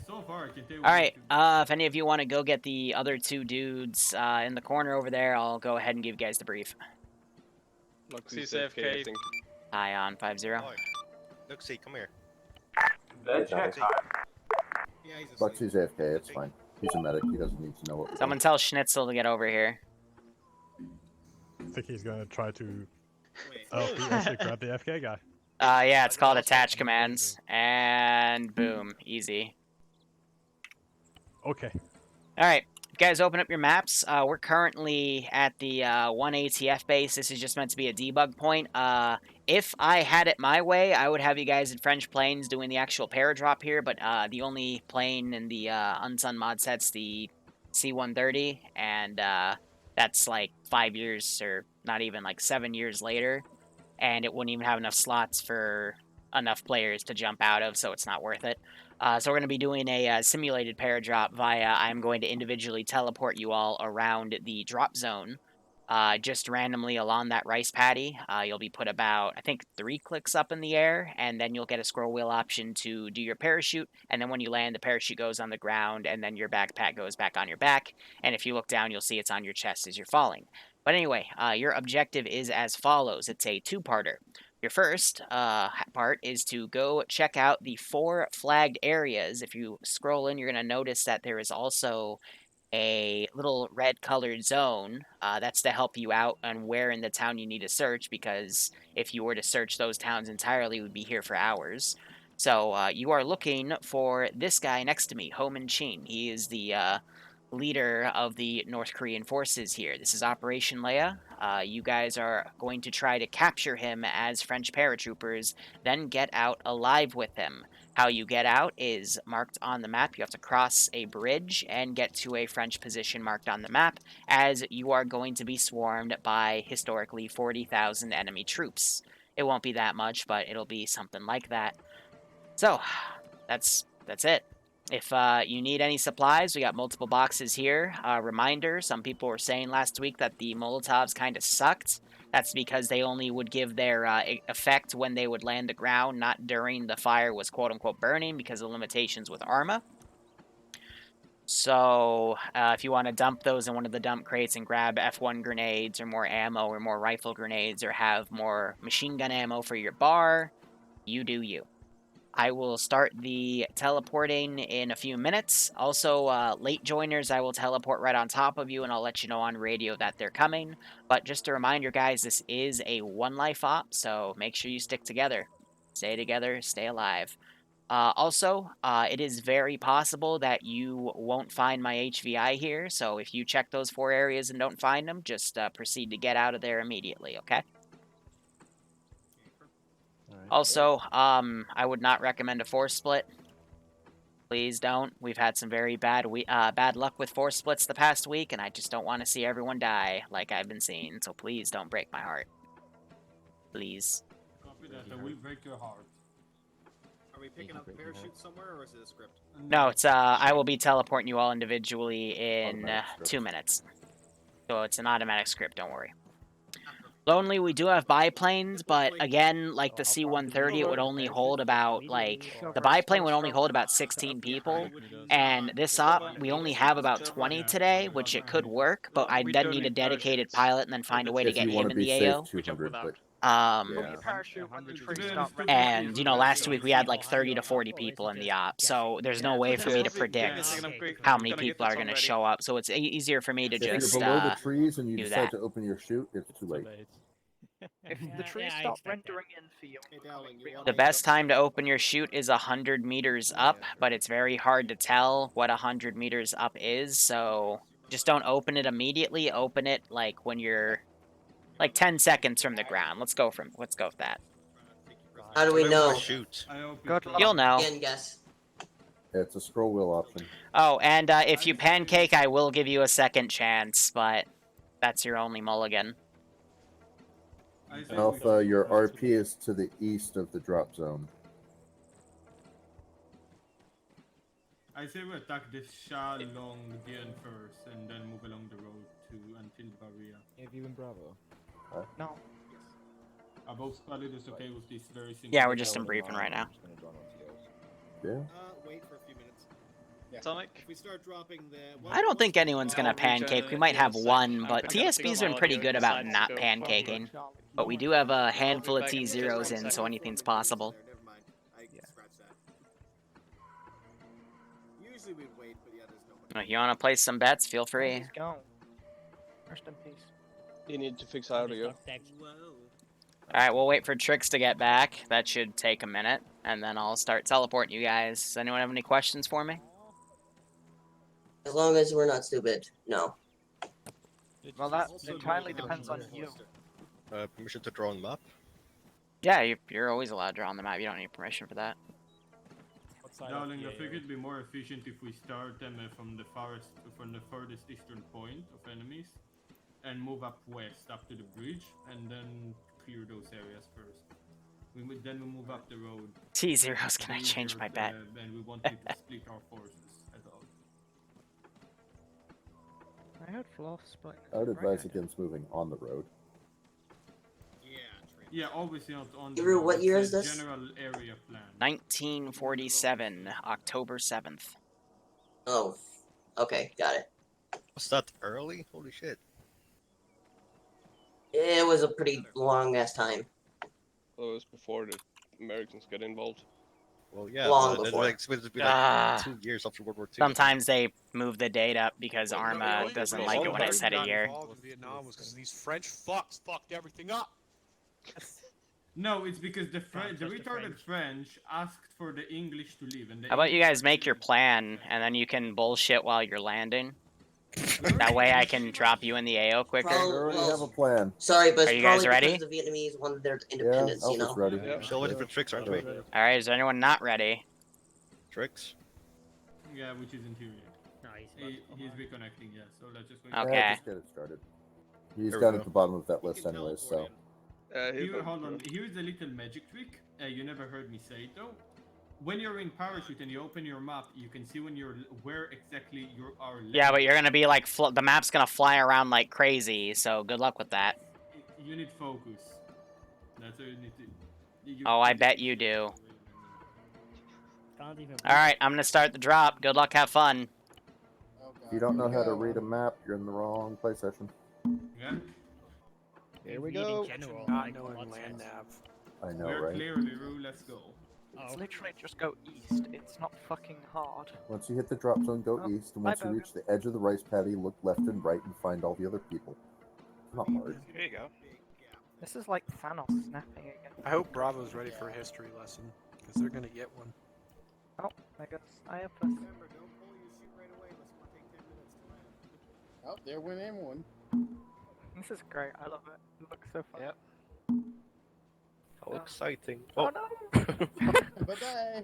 So far, I can tell you. All right. If any of you want to go get the other two dudes in the corner over there, I'll go ahead and give you guys the brief. Luxie's AFK, I think. Hi on 5-0. Luxie, come here. Yeah, he's Luxie's AFK, it's fine. He's a medic, he doesn't need to know what we're Someone tell Schnitzel to get over here. I think he's gonna try to. Wait. Oh, he actually grabbed the FK guy. Yeah, it's called attach commands. And boom, easy. Okay. All right, you guys open up your maps. We're currently at the 1 ATF base. This is just meant to be a debug point. If I had it my way, I would have you guys in French planes doing the actual paradrop here, but the only plane in the Unsun mod set's the C-130, and that's like 5 years, or not even, like 7 years later, and it wouldn't even have enough slots for enough players to jump out of, so it's not worth it. So we're going to be doing a simulated paradrop via, I'm going to individually teleport you all around the drop zone, just randomly along that rice paddy. You'll be put about, I think, 3 clicks up in the air, and then you'll get a scroll wheel option to do your parachute, and then when you land, the parachute goes on the ground, and then your backpack goes back on your back, and if you look down, you'll see it's on your chest as you're falling. But anyway, your objective is as follows. It's a 2-parter. Your first part is to go check out the 4 flagged areas. If you scroll in, you're going to notice that there is also a little red colored zone. That's to help you out on where in the town you need to search, because if you were to search those towns entirely, we'd be here for hours. So you are looking for this guy next to me, Ho Min Chin. He is the leader of the North Korean forces here. This is Operation Leia. You guys are going to try to capture him as French paratroopers, then get out alive with him. How you get out is marked on the map. You have to cross a bridge and get to a French position marked on the map, as you are going to be swarmed by historically 40,000 enemy troops. It won't be that much, but it'll be something like that. So, that's it. If you need any supplies, we got multiple boxes here. Reminder, some people were saying last week that the Molotovs kind of sucked. That's because they only would give their effect when they would land the ground, not during the fire was quote-unquote burning because of limitations with Arma. So if you want to dump those in one of the dump crates and grab F1 grenades or more ammo or more rifle grenades or have more machine gun ammo for your bar, you do you. I will start the teleporting in a few minutes. Also, late joiners, I will teleport right on top of you, and I'll let you know on radio that they're coming. But just a reminder, guys, this is a one-life op, so make sure you stick together. Stay together, stay alive. Also, it is very possible that you won't find my HVI here, so if you check those 4 areas and don't find them, just proceed to get out of there immediately, okay? Also, I would not recommend a force split. Please don't. We've had some very bad luck with force splits the past week, and I just don't want to see everyone die like I've been seeing. So please don't break my heart. Please. Copy that. I will break your heart. Are we picking up the parachute somewhere, or is it a script? No, it's I will be teleporting you all individually in 2 minutes. So it's an automatic script. Don't worry. Lonely, we do have biplanes, but again, like the C-130, it would only hold about, the biplane would only hold about 16 people, and this op, we only have about 20 today, which it could work, but I then need a dedicated pilot and then find a way to get him in the AO. And, you know, last week we had like 30 to 40 people in the op, so there's no way for me to predict how many people are going to show up, so it's easier for me to just If you're below the trees and you do decide that. to open your chute, it's too late. If the trees stop rendering in for you, The best time to open your chute is 100 meters up, but it's very hard to tell what 100 meters up is, so just don't open it immediately. Open it like when you're like 10 seconds from the ground. Let's go with that. How do we know? Shoot. You'll know. Guess. Yeah, it's a scroll wheel option. Oh, and if you pancake, I will give you a second chance, but that's your only mulligan. Alpha, your RP is to the east of the drop zone. I say we attack this Sha Long Dian first and then move along the road to until Varia. Have you been Bravo? no. Both Squad is okay with this very simple. Yeah, we're just in briefing right now. Yeah. wait for a few minutes. Atomic? If we start dropping the... I don't think anyone's gonna pancake. We might have one, but TSB's been pretty good about not pancaking. But we do have a handful of T0s in, so anything's possible. Never mind. I scratched that. Usually we'd wait, but yeah, there's nobody. If you want to place some bets, feel free. He's gone. Rest in peace. You need to fix audio. Whoa. Alright, we'll wait for Trix to get back. That should take a minute, and then I'll start teleporting you guys. Does anyone have any questions for me? As long as we're not stupid. No. Well, that entirely depends on you. Permission to draw on map? Yeah, you're always allowed to draw on the map. You don't need permission for that. Darling, I think it'd be more efficient if we start them from the furthest eastern point of enemies, and move up west, up to the bridge, and then clear those areas first. Then we move up the road. T0's gonna change my bet. And we want you to split our forces at all. I heard floor split. I would advise against moving on the road. Yeah, obviously not on the Liru, road. what year It's is a this? General area plan. 1947, October 7th. Oh. Okay, got it. Was that early? Holy shit. It was a pretty long ass time. Well, it was before the Americans got involved. Well, yeah, Long but before. it's supposed to be like 2 years after World War II. Sometimes they move the date up because Arma doesn't like it when I said a year. In Vietnam was because these French fucks fucked everything up. No, it's because the retarded French asked for the English to leave, and How about you guys make your plan, and then you can bullshit while you're landing? That way I can drop you in the AO quicker. We already have a plan. Sorry, but Are it's you guys probably ready? because the Vietnamese wanted their independence, you know? ready. We're still waiting for tricks, aren't we? Alright, is there anyone not ready? Tricks? Yeah, which is interior. No, he's reconnecting, yeah, so let's just wait. Okay. Yeah, just get it started. He's There we down go. at the bottom of that list anyways, so. Here, hold on. Here's a little magic trick. You never heard me say it though. When you're in parachute and you open your map, you can see where exactly you are. Yeah, but you're gonna be like, the map's gonna fly around like crazy, so good luck with that. You need focus. That's what you need to. Oh, I bet you do. Alright, I'm gonna start the drop. Good luck, have fun. If you don't know how to read a map, you're in the wrong play session. Yeah. Here we go. Not knowing land nav. I know, We're right? clear, Liru. Let's go. It's literally just go east. It's not fucking hard. Once you hit the drop zone, go Oh, east, and bye, once you Bogan. reach the edge of the rice paddy, look left and right and find all the other people. It's not hard. Here you go. This is like Thanos snapping again. I hope Bravo's ready for a history lesson, because they're gonna get one. Oh, I guess I have plus. Remember, don't pull your chute right away. Let's not take 10 minutes to land. Oh, there went in one. This is great. I love it. It looks so fun. Yep. How exciting. Oh, no! Bye-bye.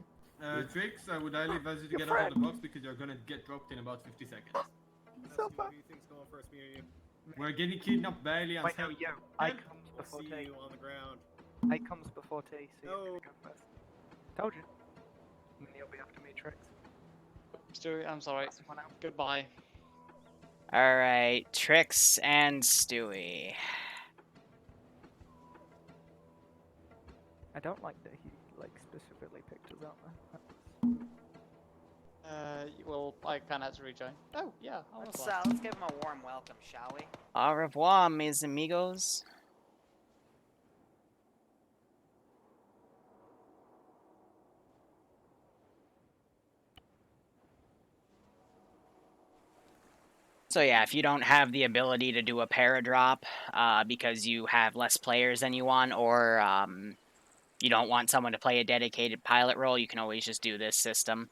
Tricks, I would highly advise you to get out of the box because you're gonna get dropped in about 50 seconds. So fun. Who do you think's going first, me or you? We're getting kidnapped barely and Wait, no, yo. I comes I'll before see T. you on the ground. I comes before T, so you're No. gonna go first. Told you. And then you'll be after me, Tricks. Stewie, I'm sorry. Someone out. Goodbye. Alright, Trix and Stewie. I don't like that he like specifically picked us out there. Well, I kind of had to rejoin. Oh, yeah. Let's give him a warm welcome, shall we? Au revoir, mes amigos. So yeah, if you don't have the ability to do a paradrop because you have less players than you want, or you don't want someone to play a dedicated pilot role, you can always just do this system.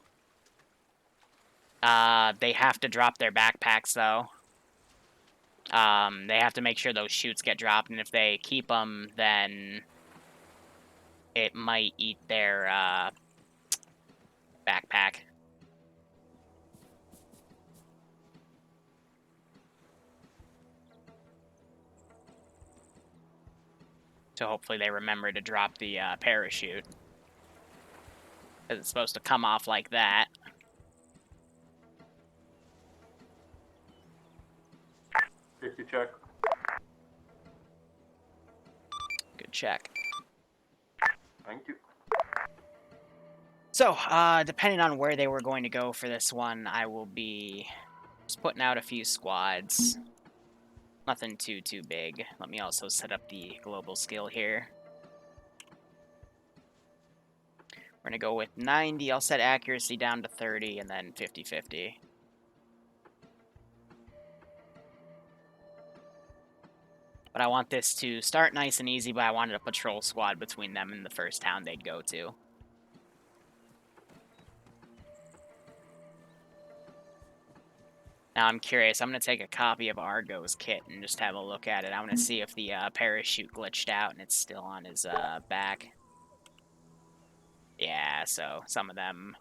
They have to drop their backpacks, though. They have to make sure those chutes get dropped, and if they keep them, then it might eat their backpack. So hopefully they remember to drop the parachute. Because it's supposed to come off like that. Safety check. Good check. Thank you. So, depending on where they were going to go for this one, I will be just putting out a few squads. Nothing too big. Let me also set up the global skill here. We're going to go with 90. I'll set accuracy down to 30 and then 50-50. But I want this to start nice and easy, but I wanted a patrol squad between them and the first town they'd go to. Now I'm curious. I'm going to take a copy of Argo's kit and just have a look at it. I want to see if the parachute glitched out and it's still on his back. Yeah, so some of them...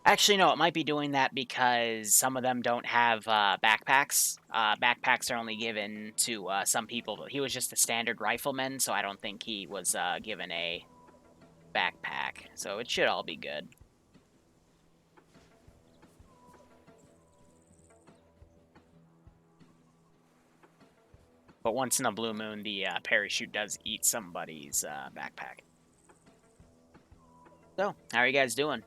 Actually, no, it might be doing that because some of them don't have backpacks. Backpacks are only given to some people. He was just a standard rifleman, so I don't think he was given a backpack. So it should all be good. But once in a blue moon, the parachute does eat somebody's backpack. So, how are you guys doing?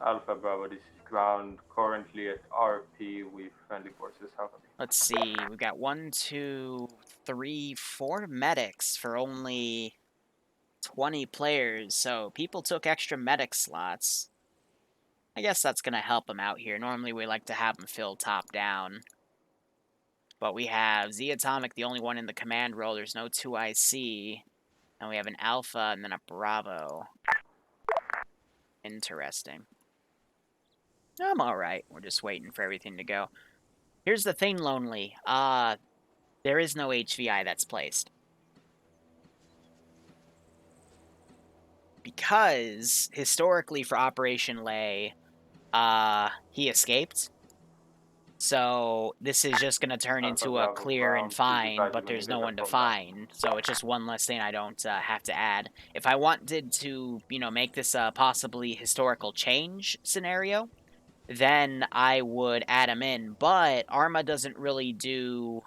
Alpha Bravo, this is ground, currently at RP with friendly forces. How copy? Let's see, we've got 1, 2, 3, 4 medics for only 20 players, so people took extra medic slots. I guess that's going to help them out here. Normally we like to have them filled top down. But we have Z Atomic, the only one in the command role. There's no 2IC. And we have an Alpha and then a Bravo. Interesting. I'm alright. We're just waiting for everything to go. Here's the thing, Lonely. There is no HVI that's placed. Because, historically for Operation Lay, he escaped. So, this is just going to turn into a clear and find, but there's no one to find. So, it's just one less thing I don't have to add. If I wanted to, you know, make this a possibly historical change scenario, then I would add him in. But Arma doesn't really do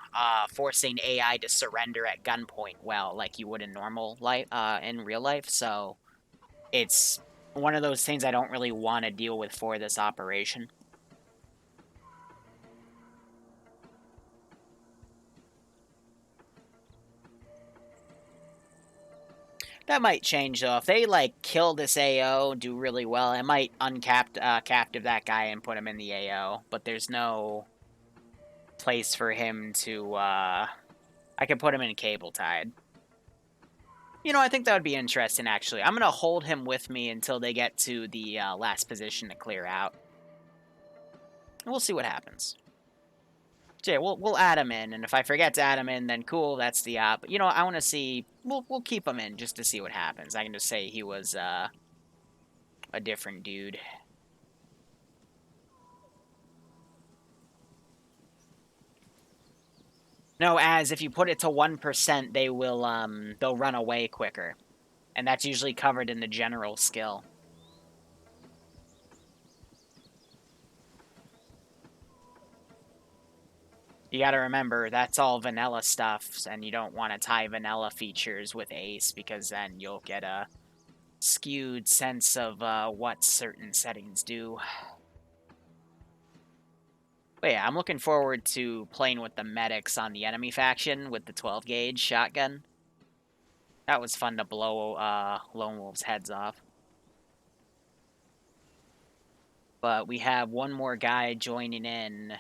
forcing AI to surrender at gunpoint well, like you would in normal life, in real life. So, it's one of those things I don't really want to deal with for this operation. That might change, though. If they, like, kill this AO, do really well, I might captive that guy and put him in the AO. But there's no place for him to, I could put him in cable tied. You know, I think that would be interesting, actually. I'm going to hold him with me until they get to the last position to clear out. And we'll see what happens. So yeah, we'll add him in, and if I forget to add him in, then cool, that's the op. But, you know, I want to see... We'll keep him in just to see what happens. I can just say he was a different dude. No, as if you put it to 1%, they will, they'll run away quicker. And that's usually covered in the general skill. You gotta remember, that's all vanilla stuff, and you don't want to tie vanilla features with Ace, because then you'll get a skewed sense of what certain settings do. But yeah, I'm looking forward to playing with the medics on the enemy faction with the 12-gauge shotgun. That was fun to blow Lone Wolf's heads off. But we have one more guy joining in.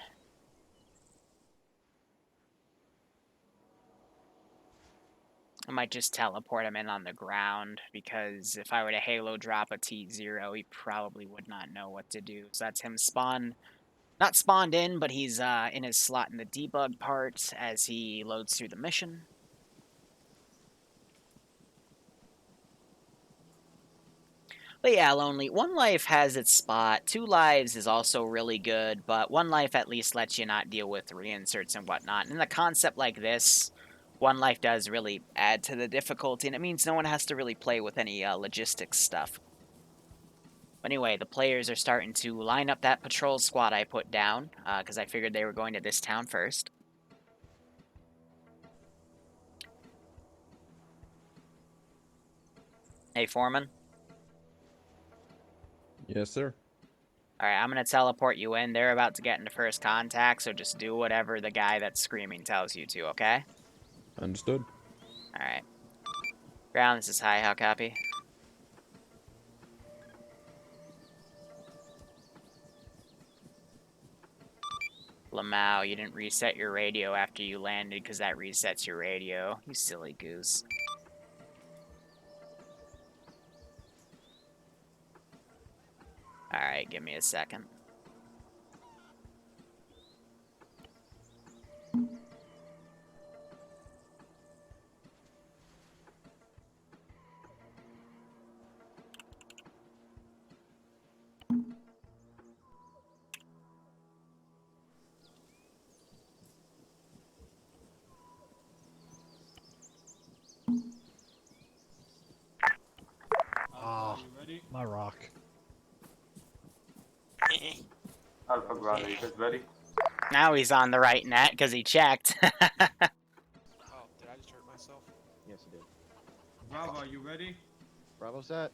I might just teleport him in on the ground, because if I were to Halo drop a T0, he probably would not know what to do. So that's him not spawned in, but he's in his slot in the debug part as he loads through the mission. But yeah, Lonely, 1 life has its spot. 2 lives is also really good, but 1 life at least lets you not deal with reinserts and whatnot. And in a concept like this, 1 life does really add to the difficulty, and it means no one has to really play with any logistics stuff. But anyway, the players are starting to line up that patrol squad I put down, because I figured they were going to this town first. Hey, Foreman. Yes, sir. Alright, I'm gonna teleport you in. They're about to get into first contact, so just do whatever the guy that's screaming tells you to, okay? Understood. Alright. Ground, this is high. How copy? Lamau, you didn't reset your radio after you landed because that resets your radio. You silly goose. Alright, give me a second. Ah, my rock. Alpha ground, are you guys ready? Now he's on the right net because he checked. Oh, did I just hurt myself? Yes, you did. Bravo, are you ready? Bravo set.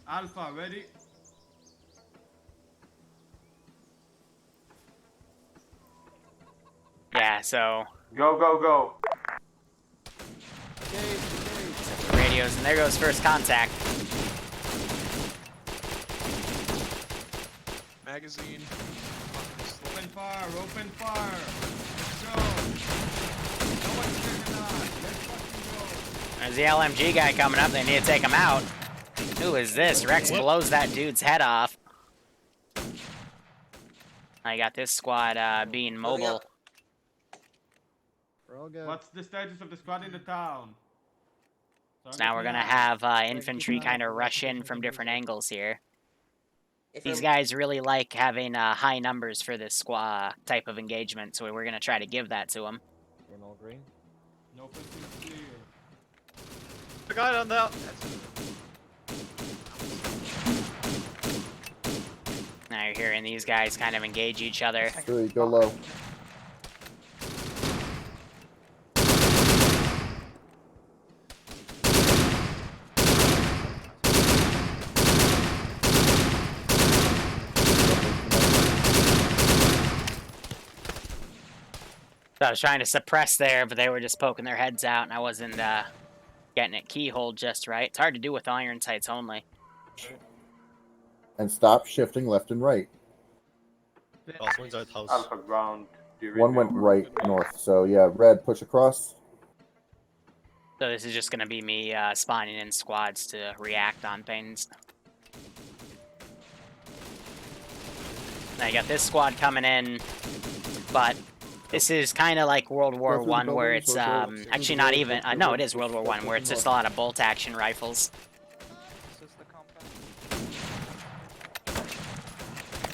Alpha, ready? Yeah, so Go, go, go. set the radios, and there goes first contact. Magazine. Open fire, open fire. Let's go. No one's turning on. Let's fucking go. There's the LMG guy coming up. They need to take him out. Who is this? Rex blows that dude's head off. I got this squad being mobile. We're all good. What's the status of the squad in the town? So now we're gonna have infantry kind of rush in from different angles here. These guys really like having high numbers for this squad type of engagement, so we're gonna try to give that to them. We're all green. No person clear. The guy on that. Now you're hearing these guys kind of engage each other. Three, go low. So I was trying to suppress there, but they were just poking their heads out, and I wasn't getting it keyhole just right. It's hard to do with iron sights only. And stop shifting left and right. Alpha ground. One went right, north. So yeah, red, push across. So this is just going to be me spawning in squads to react on things. Now you got this squad coming in, but this is kind of like World War One, where it's actually not even. No, it is World War One, where it's just a lot of bolt action rifles.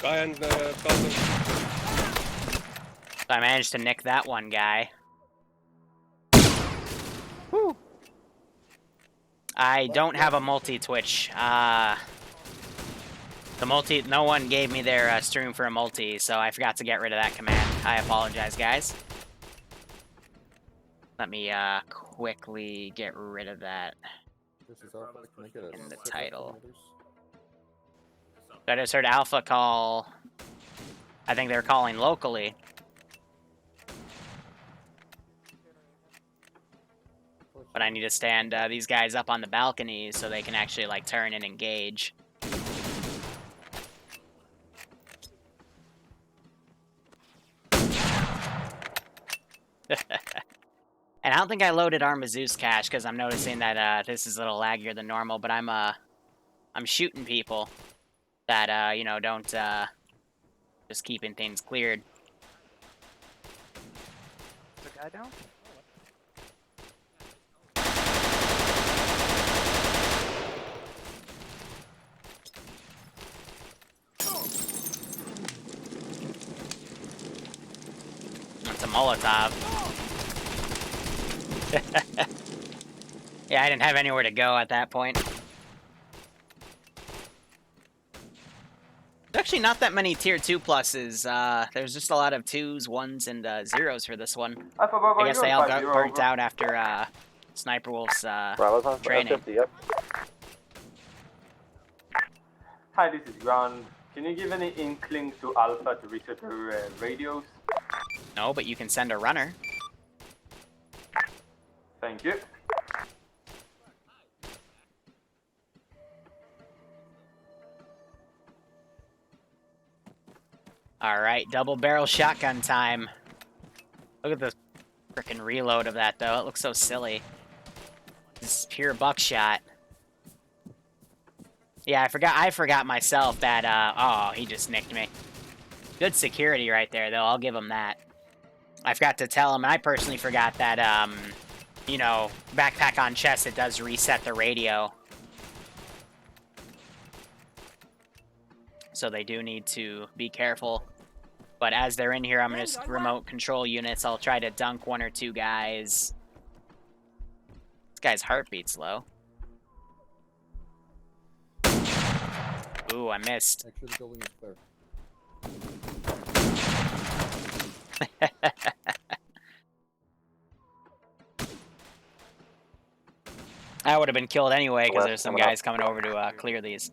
Guy on the building. So I managed to nick that one guy. Woo. I don't have a multi-twitch. No one gave me their stream for a multi, so I forgot to get rid of that command. I apologize, guys. Let me quickly get rid of that in the title. I just heard Alpha call. I think they're calling locally. But I need to stand these guys up on the balconies so they can actually like turn and engage. And I don't think I loaded Armazeus cache because I'm noticing that this is a little laggier than normal. But I'm shooting people that you know, don't just keeping things cleared. The guy down? It's a Molotov. Yeah, I didn't have anywhere to go at that point. There's actually not that many tier 2 pluses. There's just a lot of 2s, 1s, and 0s for this one. I guess they all got burnt out after Sniper Wolf's training. Yep. Hi, this is Ground. Can you give any inkling to Alpha to reset her radios? No, but you can send a runner. Thank you. Alright, double barrel shotgun time. Look at the frickin' reload of that, though. It looks so silly. This is pure buckshot. Yeah, I forgot myself that, oh, he just nicked me. Good security right there, though. I'll give him that. I forgot to tell him, and I personally forgot that, you know, backpack on chest, it does reset the radio. So they do need to be careful. But as they're in here, I'm going to remote control units. I'll try to dunk one or two guys. This guy's heartbeat's low. Ooh, I missed. Make sure the building is clear. I would have been killed anyway because there's some guys coming over to clear these.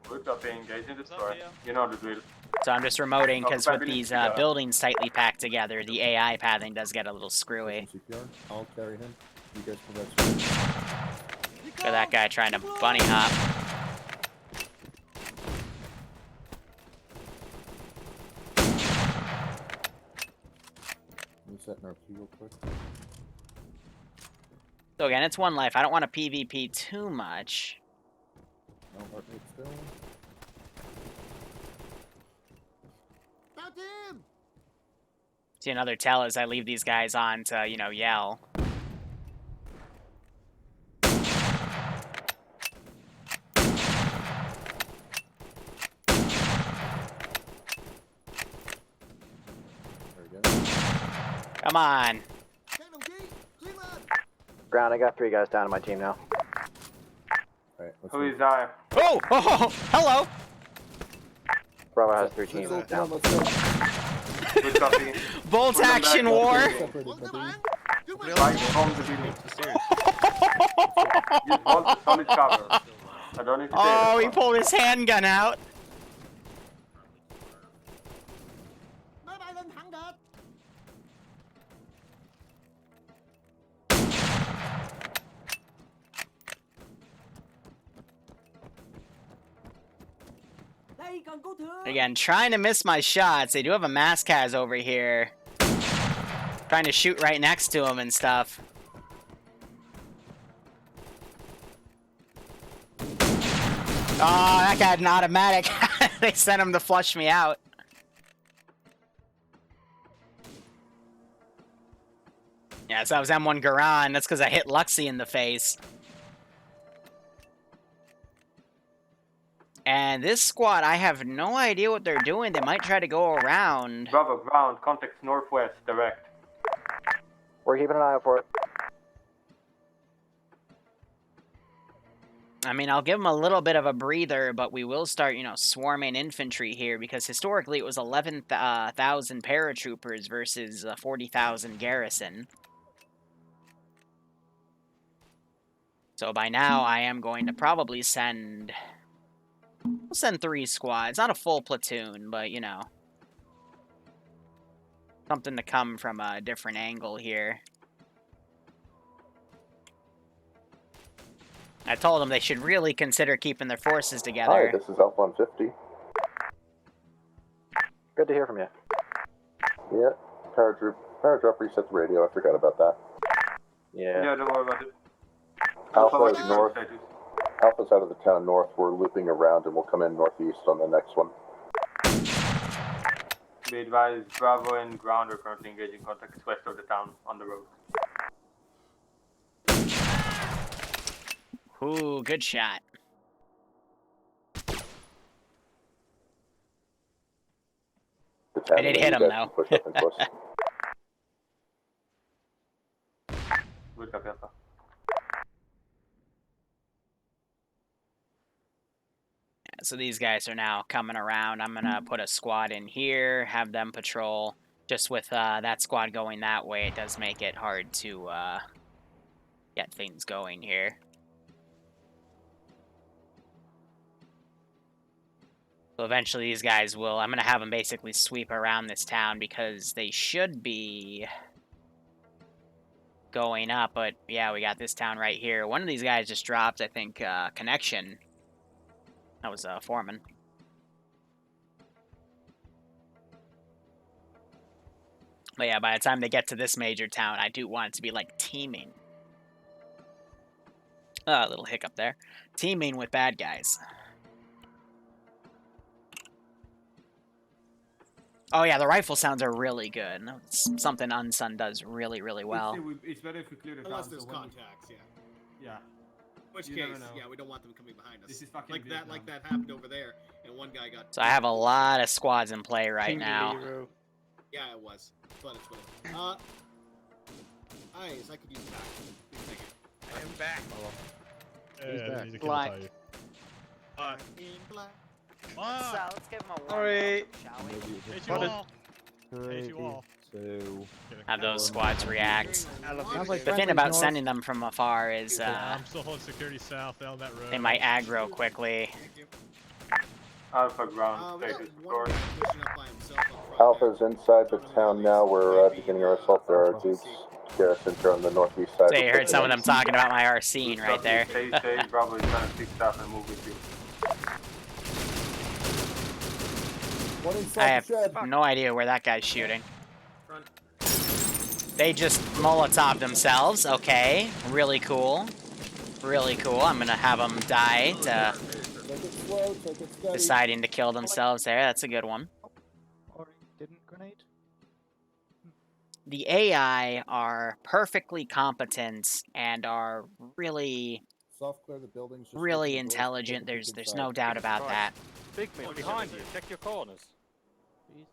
Good copy, engage in the store. You know the drill. So I'm just remoting because with these buildings tightly packed together, the AI pathing does get a little screwy. CPR. I'll carry him. You guys provide. Look at that guy trying to bunny hop. Resetting our key real quick. So again, it's one life. I don't want to PvP too much. No heart rate still. Got him! See, another tell is I leave these guys on to, you know, yell. There we go. Come on. Ground, I got 3 guys down on my team now. Alright, let's Who move. is I? Oh, hello. Bravo has 3 teams Let's go, down. let's go. Good copy. Bolt Put them action back. war. Separated, buddy. Right from the beginning. Use bolt solid cover. I don't need to Oh, say he pulled his handgun out. Again, trying to miss my shots. They do have a Maskaz over here. Trying to shoot right next to him and stuff. Oh, that guy had an automatic. They sent him to flush me out. Yeah, so that was M1 Garan. That's because I hit Luxie in the face. And this squad, I have no idea what they're doing. They might try to go around. Bravo, ground, contact northwest, direct. We're keeping an eye out for it. I mean, I'll give them a little bit of a breather, but we will start, you know, swarming infantry here, because historically it was 11,000 paratroopers versus 40,000 garrison. So by now, I am going to probably send... We'll send 3 squads. Not a full platoon, but, you know. Something to come from a different angle here. I told them they should really consider keeping their forces together. Hi, this is Alpha 150. Good to hear from you. Yeah, paradrop resets the radio. I forgot about that. Yeah. Yeah, don't worry about it. Alpha is north. Alpha's out of the town north. We're looping around and we'll come in northeast on the next one. Be advised, Bravo and ground are currently engaging contacts west of the town on the road. Ooh, good shot. I did hit him, though. Push up and close. Good copy, Alpha. So these guys are now coming around. I'm going to put a squad in here, have them patrol. Just with that squad going that way, it does make it hard to get things going here. So eventually these guys will... I'm going to have them basically sweep around this town because they should be going up. But yeah, we got this town right here. One of these guys just dropped, I think, connection. That was Foreman. But yeah, by the time they get to this major town, I do want it to be like teaming. A little hiccup there. Teaming with bad guys. Oh yeah, the rifle sounds are really good. It's something Unsun does really, really well. It's better if we clear the town. Unless there's contacts, yeah. Yeah. In which You case, never know. yeah, we don't want them coming behind us. This is fucking like Vietnam. that happened over there, and one guy got. So I have a lot of squads in play right now. Liru. Yeah, it was. But it's eyes, I could use that. Wait a second. I am back. Yeah, he's a Black. killer type. In black. So let's give him a Sorry. shall we? Hate you all. Hate you all. Have those squads react. Sounds like The thing friendly's about north. sending them from afar is I'm still holding security south down that road. they might aggro quickly. Thank you. Alpha ground We got status one score. guy pushing up by himself up front Alpha's there. inside the town now. We're beginning our assault. There are dudes garrisoned here on the northeast side. So you heard some of them talking about my RC right there. Stay, probably trying to fix stuff and move with you. One I inside have the shed. no idea where that guy's shooting. Front. They just Molotov themselves. Okay, really cool. Really cool. I'm gonna have them die to Take it slow, take it steady. deciding to kill themselves there. That's a good one. Or didn't grenade? The AI are perfectly competent and are really, Soft clear the buildings. just really open the doors, intelligent. get the There's inside. no doubt about that. Big man behind you. Check your corners. You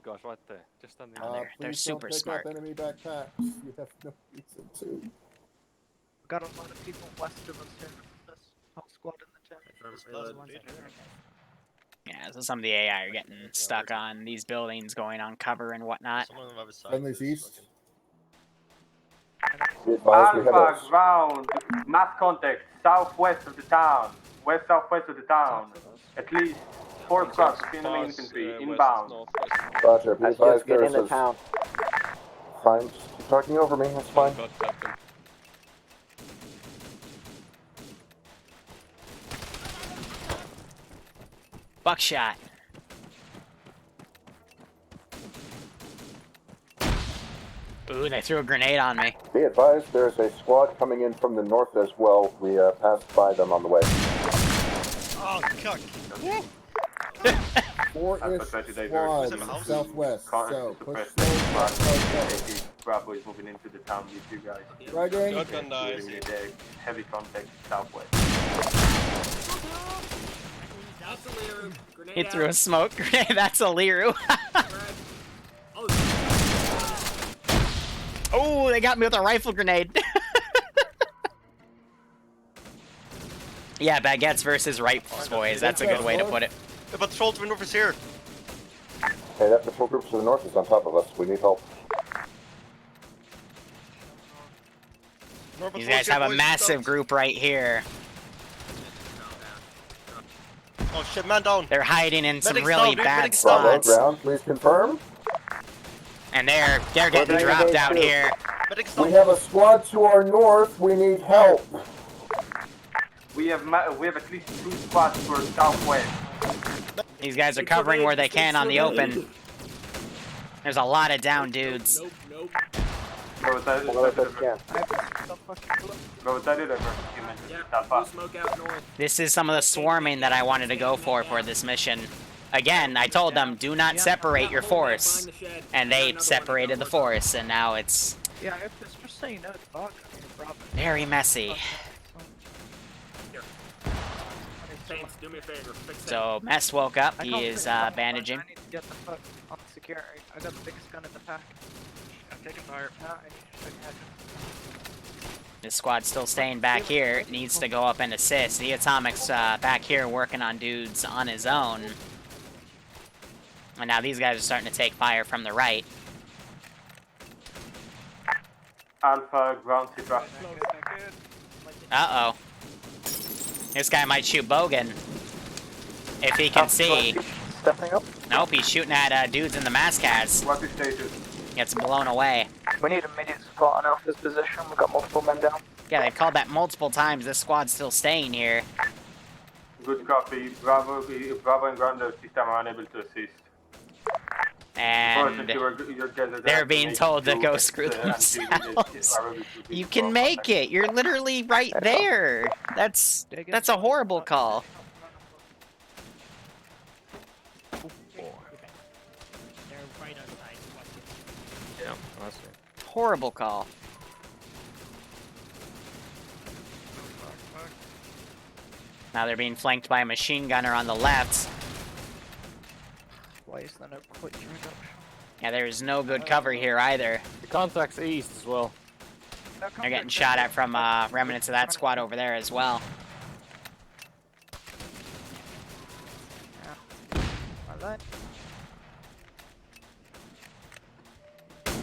guys right there. Just on the they're please super don't pick smart. Up enemy backpacks. You have no reason to. We got a lot of people west of us here. This whole squad in the tent. Yeah, so some of the AI are getting stuck on these buildings, going on cover and whatnot. Friendly's east. Be advised, we have Alpha a ground, mass contact, southwest of the town. West-southwest of the town. At least 4 squads, enemy infantry, inbound. Roger. Be Let's advised just get there's into a... town. Fine. Just keep talking over me. That's fine. Got captain. Buckshot. Ooh, they threw a grenade on me. Be advised there's a squad coming in from the north as well. We passed by them on the way. Oh, cuck. 4-ish squads southwest. So push slow. Bravo is moving into the town with you guys. Dragging. Shotgun dies. Heavy contact southwest. That's a Liru. Grenade He threw a out. smoke grenade. That's a Liru. Oh, they got me with a rifle grenade. Yeah, baguettes versus rifles, boys. That's a good way to put it. The patrol twin is here. Hey, that patrol group to the north is on top of us. We need help. These guys have a massive group right here. Oh shit, man down. They're hiding in some Medics really down, bad medics Bravo, spots. ground, please confirm. And they're getting dropped out here. Medics We down. have a squad to our north. We need help. We have at least 2 squads for southwest. These guys are covering where they can on the open. There's a lot of down dudes. Nope, nope. Bro, is that it? Well, if I can. Bro, is that it? Yeah, Alpha. blue smoke out north. This is some of the swarming that I wanted to go for this mission. Again, I told them, do not separate your force. And they separated the force, and now it's Yeah, if it's just so you know, it's bug. I mean, Robin. very messy. Saints, do me a favor. Fix that. So, Mess woke up. I He can't is figure it out, but bandaging. I need to get the fuck on security. I got the biggest gun in the pack. I'm taking fire. Now I need to check head. This squad's still staying back here. It needs to go up and assist. The Atomic's back here working on dudes on his own. And now these guys are starting to take fire from the right. Alpha, ground situation. Uh-oh. This guy might shoot Bogan. If he can see. Stepping up. Nope, he's shooting at dudes in the mask hats. What's the status? Gets blown away. We need immediate support on Alpha's position. We've got multiple men down. Yeah, they've called that multiple times. This squad's still staying here. Good copy. Bravo and ground system are unable to assist. And they're being told to go screw themselves. You can make it. You're literally right there. That's a horrible call. Yeah, I see. Horrible call. Now they're being flanked by a machine gunner on the left. Why is there no quick reduction? Yeah, there's no good cover here either. The contact's east as well. They're getting shot at from remnants of that squad over there as well.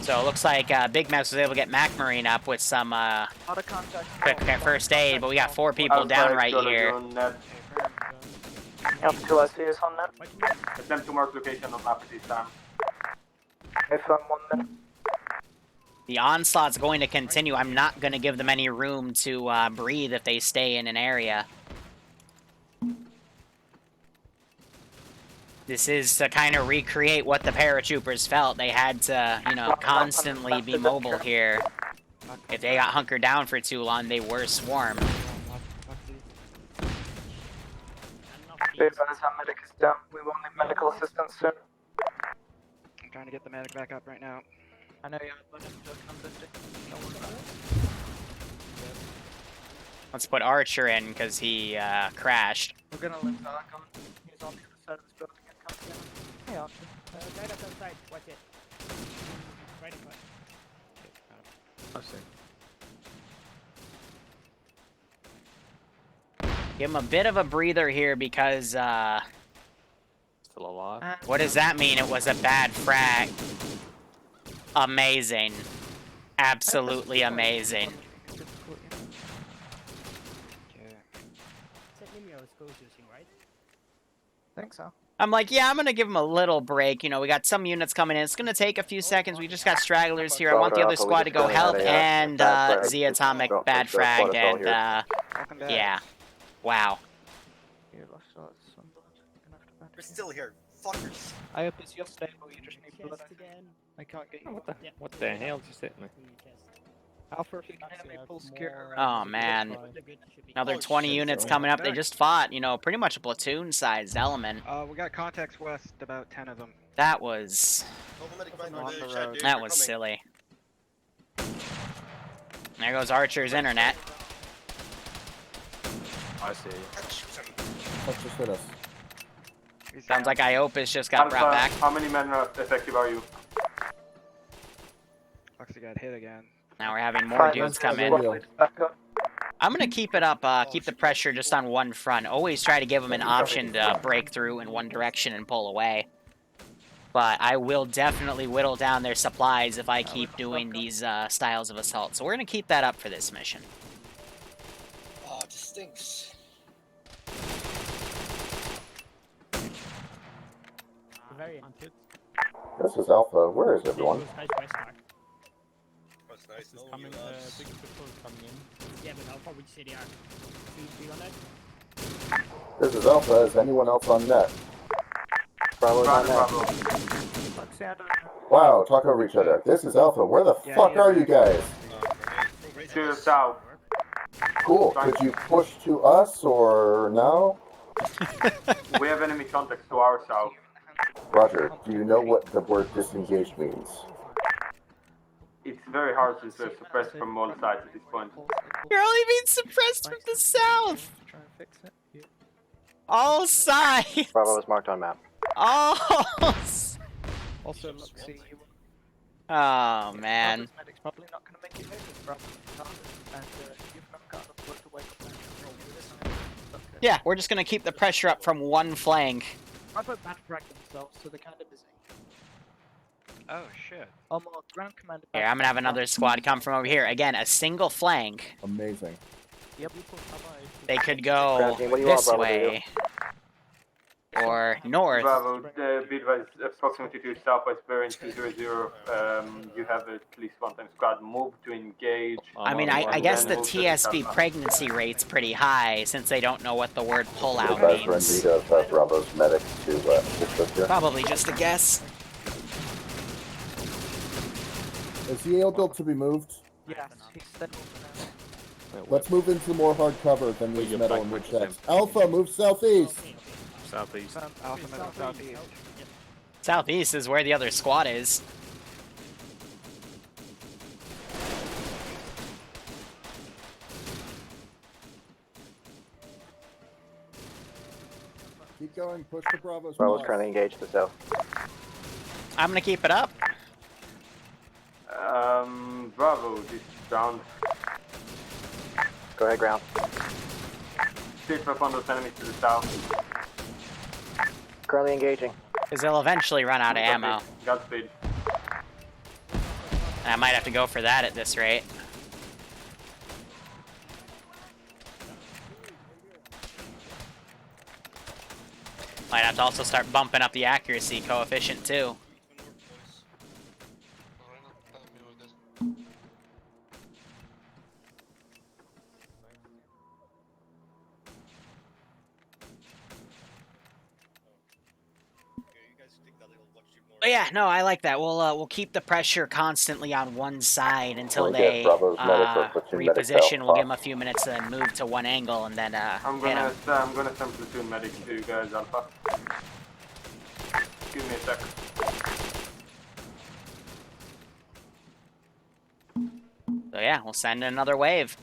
So it looks like Big Mouse was able to get Mac Marine up with some quick first aid, but we got 4 people down right here. Alpha 2 IC is on net. Attempt to mark location on map this time. If I'm 1 minute. The onslaught's going to continue. I'm not going to give them any room to breathe if they stay in an area. This is to kind of recreate what the paratroopers felt. They had to, you know, constantly be mobile here. If they got hunkered down for too long, they were swarmed. Be advised, our medic is down. We will need medical assistance soon. I'm trying to get the medic back up right now. I know you're going to come visit. Don't worry about it. Let's put Archer in because he crashed. We're going to lift Archon. He's on the other side of this building and comes down. Hey, Archer. Right up outside. Watch it. Right in front. I see. Give him a bit of a breather here because, Still alive. what does that mean? It was a bad frag. Amazing. Absolutely amazing. Right? I think so. I'm like, yeah, I'm going to give him a little break. You know, we got some units coming in. It's going to take a few seconds. We just got stragglers here. I want the other squad to go help. And Z Atomic bad fragged. And, yeah. Wow. We're still here. Fuckers. I hope it's your stable. You just need blood. I can't get you. What the hell just hit me? Alpha, if you can hear me, pull secure. Oh, man. Another 20 units coming up. They just fought, you know, pretty much a platoon-sized element. We got contacts west, about 10 of them. That was... On the road. That was silly. There goes Archer's internet. I see. Let's just hit us. Sounds like Iopis just got brought back. How many men effective are you? Foxy got hit again. Now we're having more dudes come in. I'm going to keep it up, keep the pressure just on one front. Always try to give them an option to break through in one direction and pull away. But I will definitely whittle down their supplies if I keep doing these styles of assault. So we're going to keep that up for this mission. Oh, it just stinks. This is Alpha. Where is everyone? That's nice. Coming, big patrol coming in. Yeah, but Alpha, which city are? On that? This is Alpha. Is anyone else on net? Bravo's on net. Wow, talk over each other. This is Alpha. Where the fuck are you guys? To the south. Cool. Could you push to us or no? We have enemy contacts to our south. Roger. Do you know what the word disengage means? It's very hard to suppress from all sides at this point. You're only being suppressed from the south! All sides! Bravo is marked on map. All Also, look, see, Oh, man. medic's probably not going to make it over, Bravo. And you've not got enough blood to wake up and roll this. Yeah, we're just gonna keep the pressure up from one flank. Bravo bad frag themselves, so they're kind of busy. Oh, shit. Ground commander. Here, I'm gonna have another squad come from over here. Again, a single flank. Amazing. Yep. They could go Ground team, what do you want, this Bravo, way. or north? Bravo, be advised, approximately to southwest bearing 200. You have at least one time squad move to engage. I mean, I guess the TSB pregnancy rate's pretty high since they don't know what the word pullout means. does have Bravo's medic to assist us here. Probably just a guess. Is he able to be moved? Yes, he's stable. Let's move into more hard cover than these metal and wood checks. Alpha, move southeast. Southeast. Alpha metal southeast. Southeast is where the other squad is. Keep going, push the Bravos. Bravo's trying to engage the south. I'm gonna keep it up. Bravo, this is down. Go ahead, ground. Safe up on those enemies to the south. Currently engaging. Because they'll eventually run out of ammo. Godspeed. And I might have to go for that at this rate. Might have to also start bumping up the accuracy coefficient too. But yeah, no, I like that. We'll keep the pressure constantly on one side until they reposition. We'll give them a few minutes and then move to one angle and then I'm gonna send platoon medics to you guys, Alpha. Give me a sec. So yeah, we'll send another wave.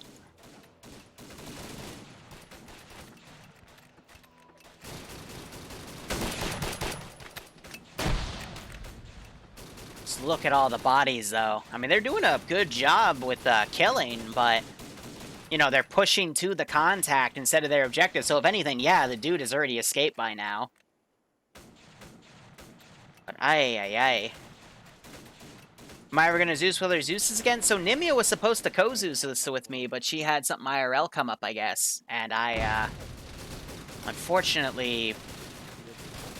Just look at all the bodies, though. I mean, they're doing a good job with killing, but, you know, they're pushing to the contact instead of their objective. So if anything, yeah, the dude has already escaped by now. But aye. Am I ever gonna Zeus with her Zeus's again? So Nimia was supposed to co-Zeus this with me, but she had something IRL come up, I guess. And I, unfortunately,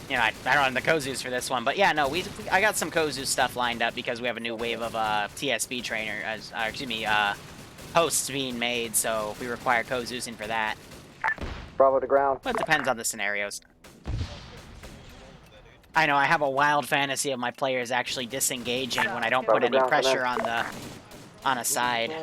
you know, I don't have the co-Zeus for this one. But yeah, no, I got some co-Zeus stuff lined up because we have a new wave of TSB hosts being made, so we require co-Zeusing for that. Bravo to ground. But it depends on the scenarios. I know, I have a wild fantasy of my players actually disengaging when I don't put any pressure on a side.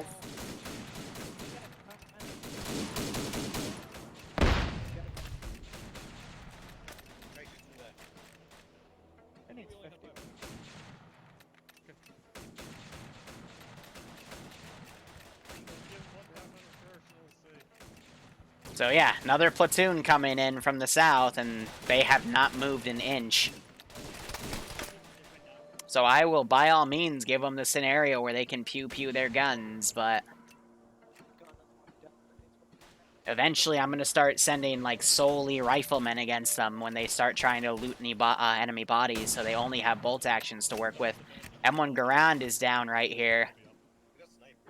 So yeah, another platoon coming in from the south, and they have not moved an inch. So I will, by all means, give them the scenario where they can pew-pew their guns, but eventually I'm going to start sending, like, solely riflemen against them when they start trying to loot any enemy bodies, so they only have bolt actions to work with. M1 Garand is down right here.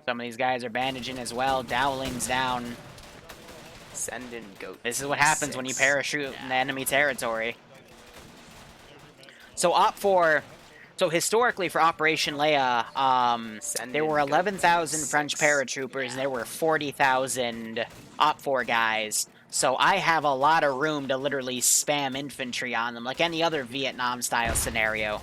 Some of these guys are bandaging as well. Dowling's down. Send in goat. This is what happens when you parachute in the enemy territory. So So historically for Operation Leia, there were 11,000 French paratroopers and there were 40,000 Op4 guys. So I have a lot of room to literally spam infantry on them, like any other Vietnam-style scenario.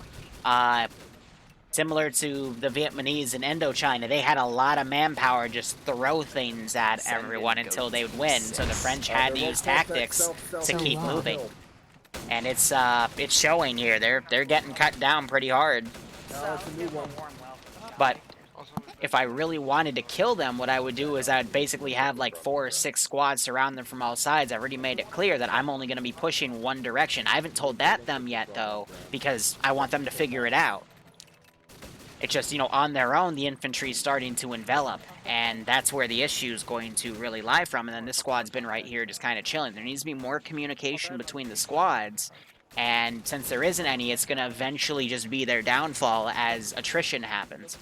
Similar to the Vietnamese in Indochina, they had a lot of manpower just throw things at everyone until they would win. So the French had to use tactics to keep moving. And it's showing here. They're getting cut down pretty hard. But if I really wanted to kill them, what I would do is I'd basically have like 4 or 6 squads surround them from all sides. I've already made it clear that I'm only going to be pushing one direction. I haven't told them yet, though, because I want them to figure it out. It's just, you know, on their own, the infantry is starting to envelop, and that's where the issue is going to really lie from, and then this squad's been right here just kind of chilling. There needs to be more communication between the squads, and since there isn't any, it's going to eventually just be their downfall as attrition happens.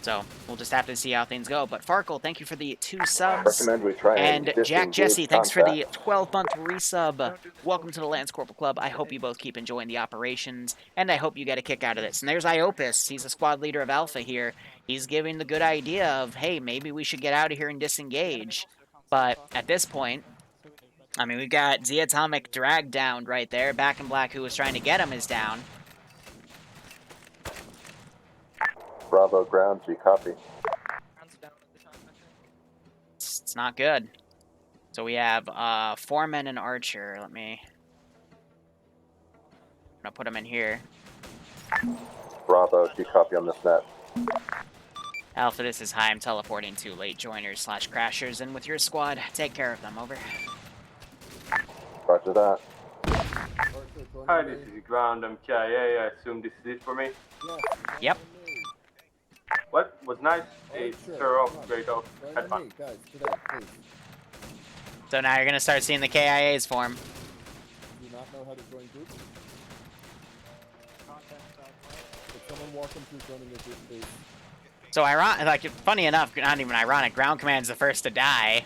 So we'll just have to see how things go. But Farkle, thank you for the 2 subs. Recommend we try And Jack disengage Jesse, thanks for the contact. 12-month resub. Welcome to the Lance Corporal Club. I hope you both keep enjoying the operations, and I hope you get a kick out of this. And there's Iopus. He's a squad leader of Alpha here. He's giving the good idea of, hey, maybe we should get out of here and disengage. But at this point, I mean, we've got Z Atomic dragged down right there. Back in Black, who was trying to get him, is down. Bravo ground, G copy. It's not good. So we have Foreman and Archer. I'm gonna put them in here. Bravo, G copy on this net. Alpha, this is High. I'm teleporting to late joiners / crashers, and with your squad, take care of them. Over. Roger that. Hi, this is Ground. I'm KIA. I assume this is it for me. Yep. What was nice? It's thorough, great off. Had fun. Guys, today, please. So now you're gonna start seeing the KIAs form. Do you not know how to join groups? Could someone walk them through joining a group, please? So funny enough, not even ironic, Ground Command's the first to die.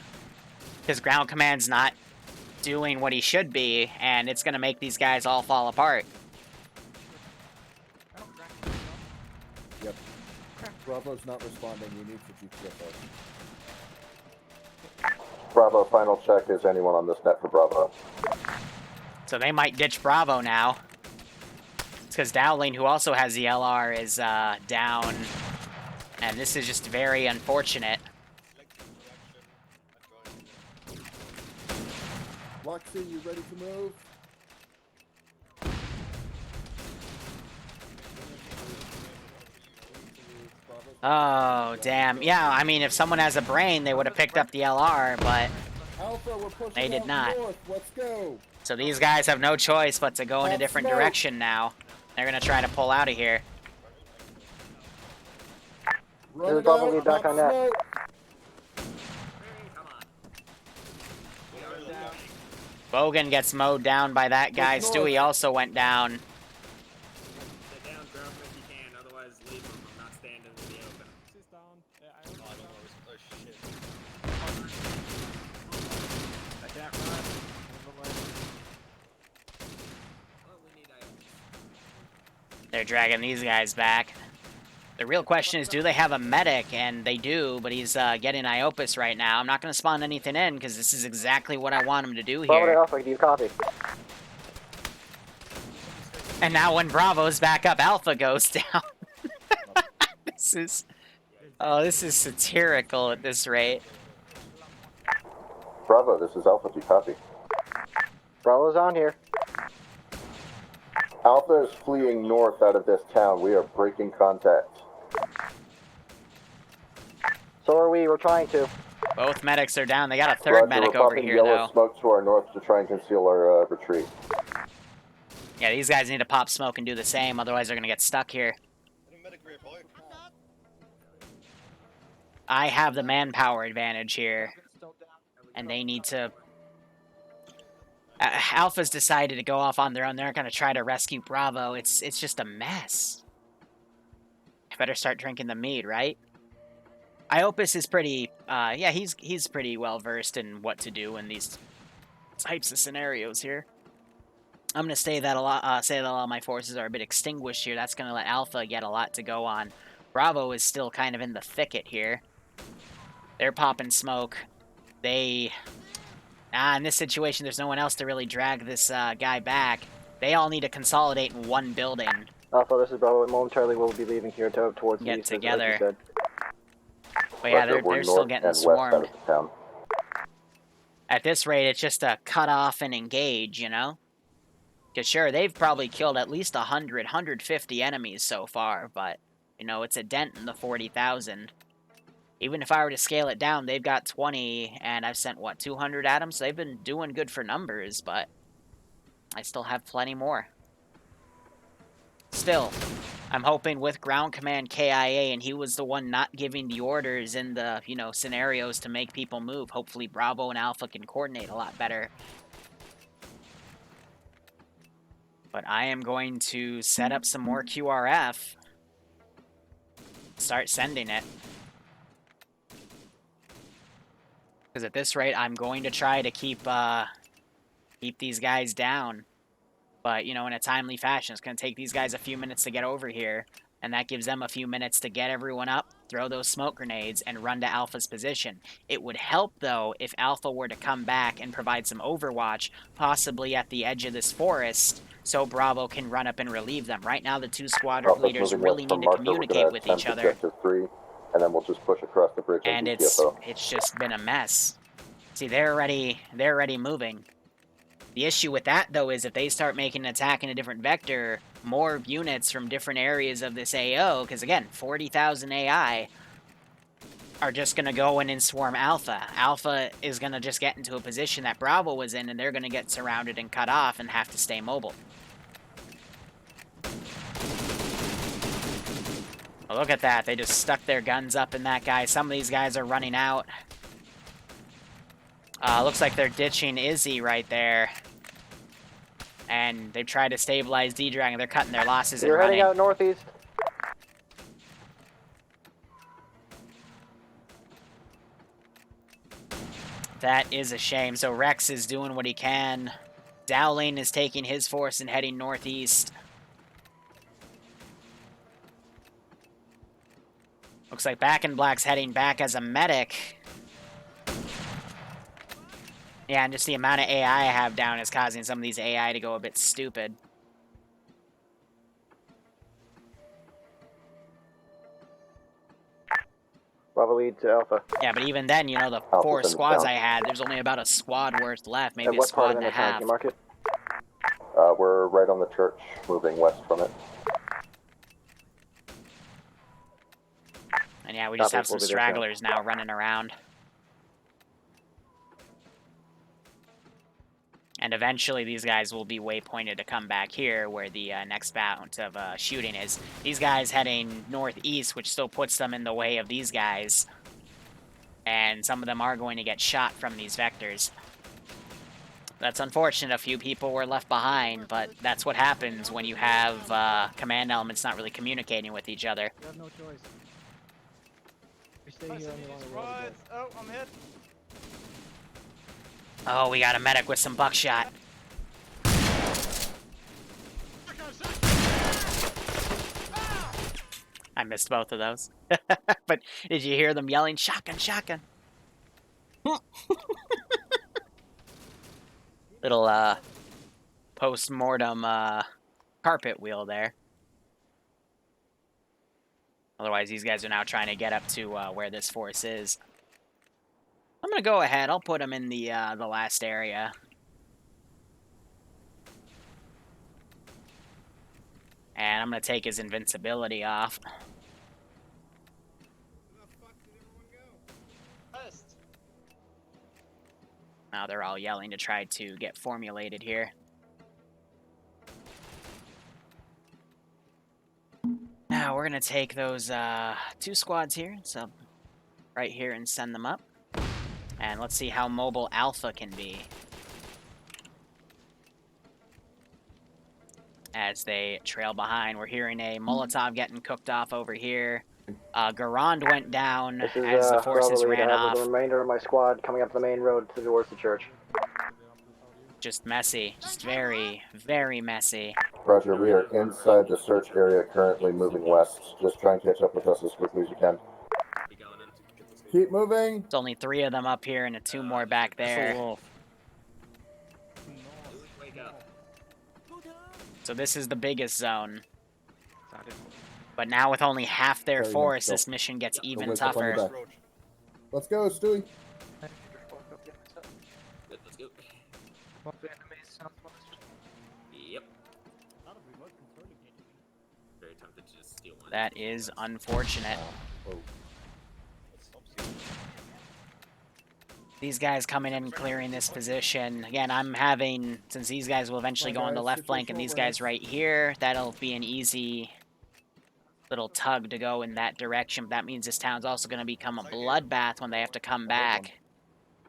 Because Ground Command's not doing what he should be, and it's gonna make these guys all fall apart. Yep. Bravo's not responding. You need to GTFO. Bravo, final check. Is anyone on this net for Bravo? So they might ditch Bravo now. It's because Dowling, who also has the LR, is down. And this is just very unfortunate. Roxy, you ready to move? Oh, damn. Yeah, I mean, if someone has a brain, they would have picked up the LR, but Alpha, we're pushing they did out not. north. Let's go. So these guys have no choice but to go in a different direction now. They're going to try to pull out of here. This is Bravo, need back on that. Bogan gets mowed down by that guy. Stewie also went down. They're dragging these guys back. The real question is, do they have a medic? And they do, but he's getting Iopus right now. I'm not going to spawn anything in, because this is exactly what I want him to do here. Bravo to Alpha, do you copy? And now when Bravo's back up, Alpha goes down. This is satirical at this rate. Bravo, this is Alpha. Do you copy? Bravo's on here. Alpha is fleeing north out of this town. We are breaking contact. So are we. We're trying to. Both medics are down. They got a third Roger, medic we're over popping here, yellow though. smoke to our north to try and conceal our retreat. Yeah, these guys need to pop smoke and do the same, otherwise they're going to get stuck here. I have the manpower advantage here, and they need to... Alpha's decided to go off on their own. They're not going to try to rescue Bravo. It's just a mess. I better start drinking the mead, right? Iopus is pretty... yeah, he's pretty well-versed in what to do in these types of scenarios here. I'm going to say that a lot of my forces are a bit extinguished here. That's going to let Alpha get a lot to go on. Bravo is still kind of in the thicket here. They're popping smoke. In this situation, there's no one else to really drag this guy back. They all need to consolidate in one building. Alpha, this is Bravo. Momentarily, we'll be leaving here towards the Get east, together. as you said. But yeah, they're still getting swarmed. At this rate, it's just a cut off and engage, you know? Because sure, they've probably killed at least 100, 150 enemies so far, but, you know, it's a dent in the 40,000. Even if I were to scale it down, they've got 20, and I've sent, what, 200 at them? So they've been doing good for numbers, but I still have plenty more. Still, I'm hoping with Ground Command KIA, and he was the one not giving the orders in the, you know, scenarios to make people move. Hopefully Bravo and Alpha can coordinate a lot better. But I am going to set up some more QRF. start sending it. Because at this rate, I'm going to try to keep these guys down. But, you know, in a timely fashion. It's going to take these guys a few minutes to get over here. And that gives them a few minutes to get everyone up, throw those smoke grenades, and run to Alpha's position. It would help, though, if Alpha were to come back and provide some overwatch, possibly at the edge of this forest, so Bravo can run up and relieve them. Right now, the two squad leaders really need to communicate with each other. 3, and then we'll just push across the bridge. And it's just been a mess. See, they're already moving. The issue with that, though, is if they start making an attack in a different vector, more units from different areas of this AO, because again, 40,000 AI, are just going to go in and swarm Alpha. Alpha is going to just get into a position that Bravo was in, and they're going to get surrounded and cut off and have to stay mobile. Oh, look at that. They just stuck their guns up in that guy. Some of these guys are running out. Looks like they're ditching Izzy right there. And they've tried to stabilize D-Dragon. They're cutting their losses and running. You're heading out northeast. That is a shame. So Rex is doing what he can. Dowling is taking his force and heading northeast. Looks like Back in Black's heading back as a medic. Yeah, and just the amount of AI I have down is causing some of these AI to go a bit stupid. Bravo lead to Alpha. Yeah, but even then, you know, the Alpha 4 sends squads down. I had, there's only about a squad worth left, maybe At a what squad part of and the a town? half. Can you mark it? We're right on the church, moving west from it. And yeah, we just Copy, have some we'll be there, stragglers now running around. And eventually these guys will be waypointed to come back here where the next bout of shooting is. These guys heading northeast, which still puts them in the way of these guys. And some of them are going to get shot from these vectors. That's unfortunate. A few people were left behind, but that's what happens when you have command elements not really communicating with each other. You have no choice. We stay here on the long road. Oh, I'm hit. Oh, we got a medic with some buckshot. I missed both of those. But did you hear them yelling, shotgun, shotgun? Little, post-mortem, carpet wheel there. Otherwise, these guys are now trying to get up to, where this force is. I'm gonna go ahead. I'll put him in the last area. And I'm gonna take his invincibility off. Now they're all yelling to try to get formulated here. Now we're gonna take those 2 squads here, so right here, and send them up. And let's see how mobile Alpha can be. As they trail behind, we're hearing a Molotov getting cooked off over here. Garand went down This is as the forces Bravo lead. ran I have off. the remainder of my squad coming up the main road towards the church. Just messy. Just very, very messy. Roger, we are inside the search area currently moving west. Just try and catch up with us as quickly as you can. Keep moving. There's only 3 of them up here and 2 more back there. So this is the biggest zone. But now with only half their force, this mission gets even tougher. Let's go, Stewie. Let's go. Yep. Very tempted to just steal one. That is unfortunate. These guys coming in and clearing this position. Again, I'm having, since these guys will eventually go on the left flank and these guys right here, that'll be an easy little tug to go in that direction. But that means this town's also going to become a bloodbath when they have to come back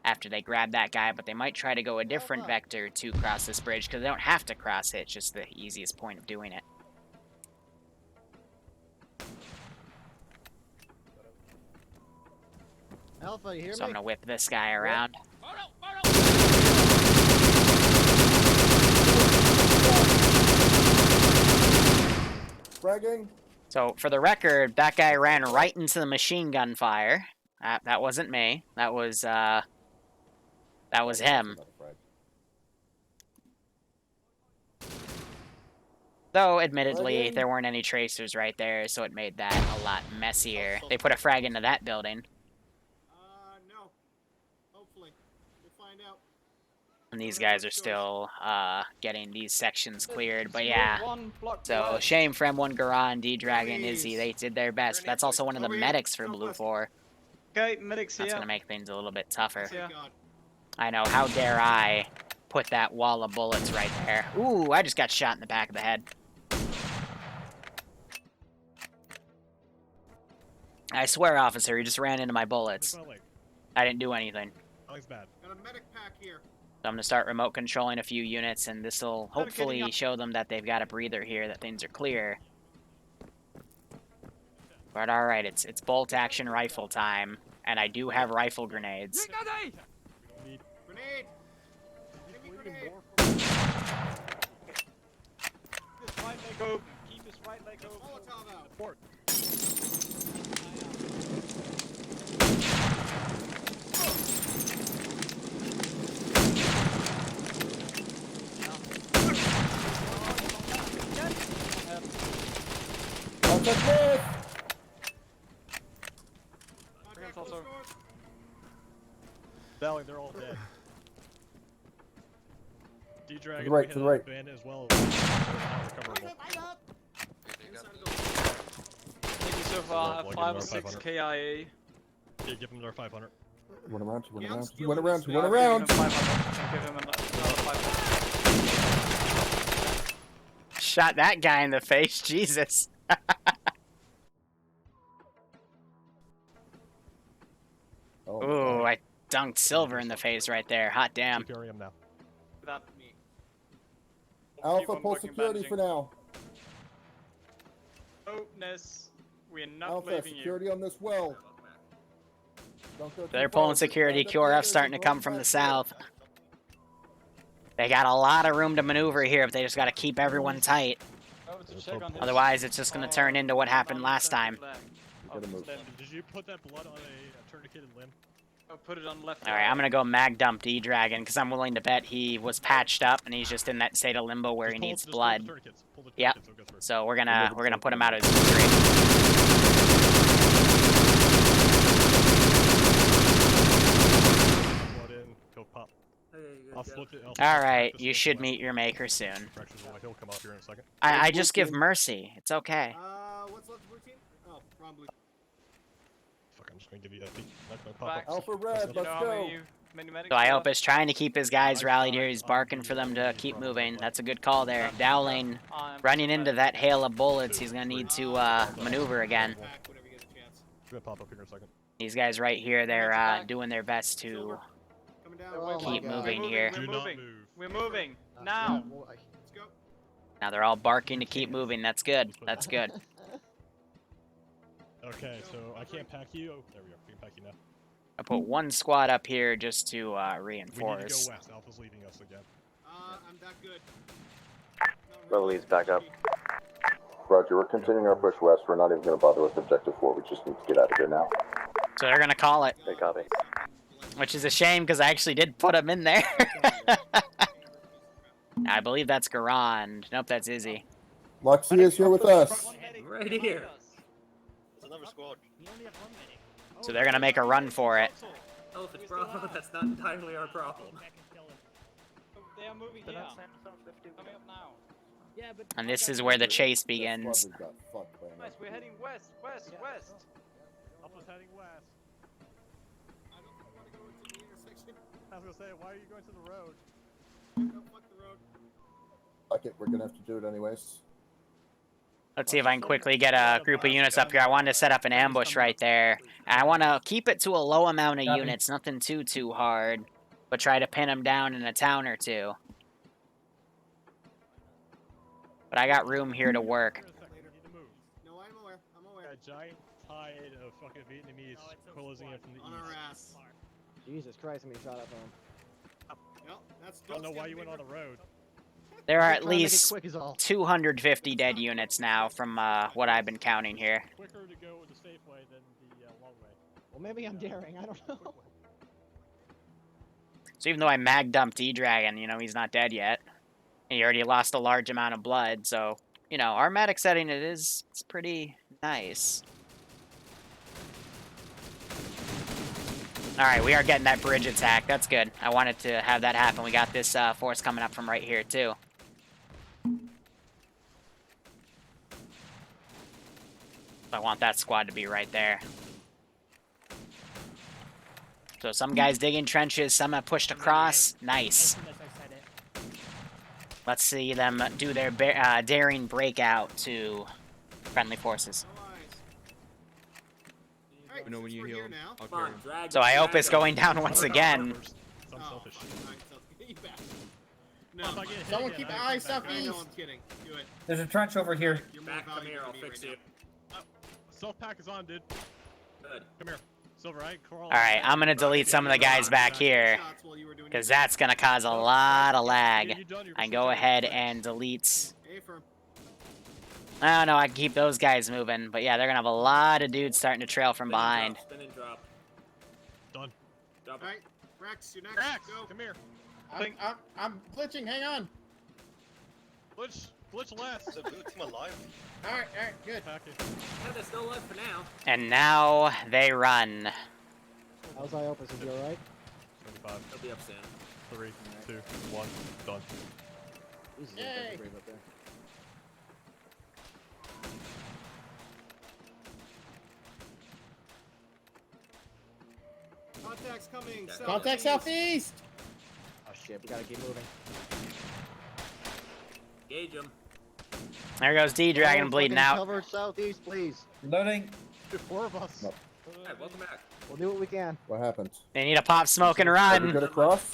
after they grab that guy. But they might try to go a different vector to cross this bridge because they don't have to cross it. It's just the easiest point of doing it. Alpha, you hear So I'm me? gonna whip this guy around. Fragging. So for the record, that guy ran right into the machine gun fire. That wasn't me. That was him. Though, admittedly, there weren't any tracers right there, so it made that a lot messier. They put a frag into that building. No. Hopefully. We'll find out. And these guys are still getting these sections cleared, but yeah. So, shame for M1 Garan, D-Dragon, Izzy. They did their best. That's also one of the medics for Blue 4. Okay, medics here. That's gonna make things a little bit tougher. Yeah. I know, how dare I put that wall of bullets right there. Ooh, I just got shot in the back of the head. I swear, officer, he just ran into my bullets. I didn't do anything. Got a medic pack here. So I'm going to start remote controlling a few units, and this will hopefully show them that they've got a breather here, that things are clear. But alright, it's bolt action rifle time, and I do have rifle grenades. Grenade! Enemy grenade! Keep his right leg open. Keep his right leg open. Molotov out. Port. Also. Valley, they're all dead. D-Dragon, To the right, to the right. Bandit as well. Recoverable. Maybe so far have 5 or 6 KIA. Yeah, give him their 500. Went around, he went Yeah, I'm around, he stealing went around, this he guy. went around. Give him 500. Give him another 500. Shot that guy in the face, Jesus. Oh, Ooh, I dunked Silver in the face right there. Hot damn. Secure him now. Without me. Alpha, pull security for now. Openness. We're not Alpha, leaving security on this well. Don't go too They're far. pulling security. QRF's starting to come from the south. They got a lot of room to maneuver here, but they just got to keep everyone tight. Otherwise, it's just going to turn into what happened last time. Did you put that blood on a tourniqueted limb? I'll put it on left. Alright, I'm going to go mag dump D-Dragon, because I'm willing to bet he was patched up, and he's just in that state of limbo where he needs blood. Yep. So we're gonna put him out of his misery. Alright, you should meet your maker soon. I just give mercy. It's okay. What's left of routine? Oh, probably. Fuck, I'm just gonna give you a peek. Alpha Red, let's go. So Iopa is trying to keep his guys rallied here. He's barking for them to keep moving. That's a good call there. Dowling running into that hail of bullets. He's going to need to maneuver again. These guys right here, they're doing their best to keep moving here. We're moving. Now. Now they're all barking to keep moving. That's good. That's good. Okay, so I can't pack you. Oh, there we go. We can pack you now. I put one squad up here just to reinforce. We need to go west. Alpha's leaving us again. I'm that good. Rebel leads back up. Roger, we're continuing our push west. We're not even going to bother with Objective 4. We just need to get out of here now. So they're going to call it. They copy. Which is a shame, because I actually did put them in there. I believe that's Garand. Nope, that's Izzy. Luxie is here with us. Right here. It's another squad. So they're going to make a run for it. Oh, if it's Bravo, that's not entirely our problem. They are moving here. Coming up now. Yeah, but And this is where the chase begins. West, we're heading west. West. Alpha's heading west. I don't want to go into the intersection. I was gonna say, why are you going to the road? No, fuck the road. Fuck it, we're gonna have to do it anyways. Let's see if I can quickly get a group of units up here. I wanted to set up an ambush right there. And I want to keep it to a low amount of units, nothing too hard. But try to pin them down in a town or two. But I got room here to work. No, I'm aware. A giant tide of fucking Vietnamese closing in from the On our east. ass. Jesus Christ, how many shot at them? Well, that's I don't know why you went on the road. There are They're at trying to make it least quick is all. 250 dead units now from what I've been counting here. Quicker to go the safe way than the long way. Well, maybe I'm daring. I don't know. So even though I mag dumped E-Dragon, you know, he's not dead yet. And he already lost a large amount of blood, so, you know, our medic setting it's pretty nice. Alright, we are getting that bridge attack. That's good. I wanted to have that happen. We got this force coming up from right here, too. I want that squad to be right there. So some guys digging trenches, some have pushed across. Nice. Let's see them do their daring breakout to friendly forces. You know when you heal him. So Iopus going down once again. No, someone keep an eye southeast. No, I'm kidding. Do it. There's a trench over here. You're more valuable I'll to me fix right it. Self-pack is on, dude. Good. Come here. Silver, I crawl. Alright, I'm going to delete some of the guys back here, because that's going to cause a lot of lag. I can go ahead and delete... Oh, no, I can keep those guys moving. But yeah, they're going to have a lot of dudes starting to trail from behind. Spin and drop. Done. Drop. Alright, Rex, you're next. Rex, Go. come here. I'm glitching. Hang on. Glitch less. Is the blue team alive? Alright, good. Yeah, they're still alive for now. And now they run. How's Iopus? Is he alright? 75. They'll be up soon. 3, 2, 1, done. Jesus, Yay. that's brave up there. Contact's coming. Contact southeast! Oh shit, we gotta keep moving. Gauge them. There goes D-Dragon bleeding out. Cover southeast, please. Loading. The 4 of us. No. Hey, welcome back. We'll do what we can. What happened? They need to pop smoke and Are we run. good across?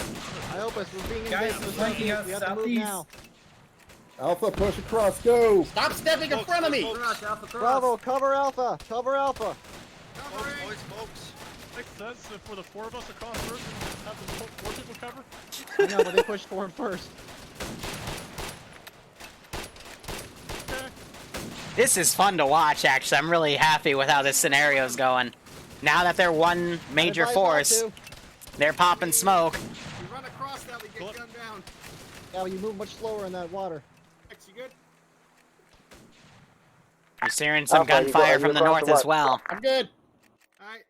Iopus, we're being Guys, invaded. we're flanking us We have to move southeast. now. Alpha, push across, go! Stop stepping in front of me. Cross, Alpha cross. Bravo, cover Alpha! Cover Alpha! Boys, folks. Makes sense if for the 4 of us across first and have the 4 people cover. I know, but they pushed forward first. Okay. This is fun to watch, actually. I'm really happy with how this scenario's going. Now that they're one major force, they're popping smoke. You run across that, we get gunned down. Yeah, but you move much slower in that water. Rex, you good? You're seeing some Alpha, you gunfire go- from you the across north the as what? well. I'm good. Alright.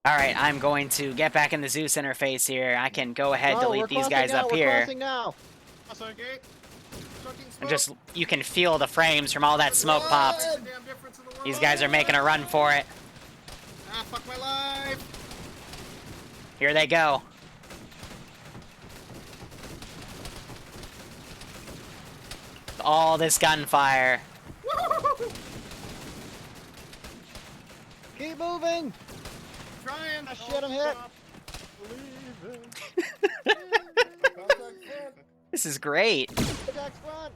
Alright, I'm going to get back in the Zeus interface here. I can go ahead and No, delete we're these crossing guys now, up we're here. crossing now. Okay. Chucking And smoke. just, you can feel the frames from all that smoke popped. Damn difference in the world. These guys are making a run for it. Ah, fuck my life. Here they go. All this gunfire. Woo! Keep moving! Trying. Ah, shit, I'm hit! This is great. Attack front!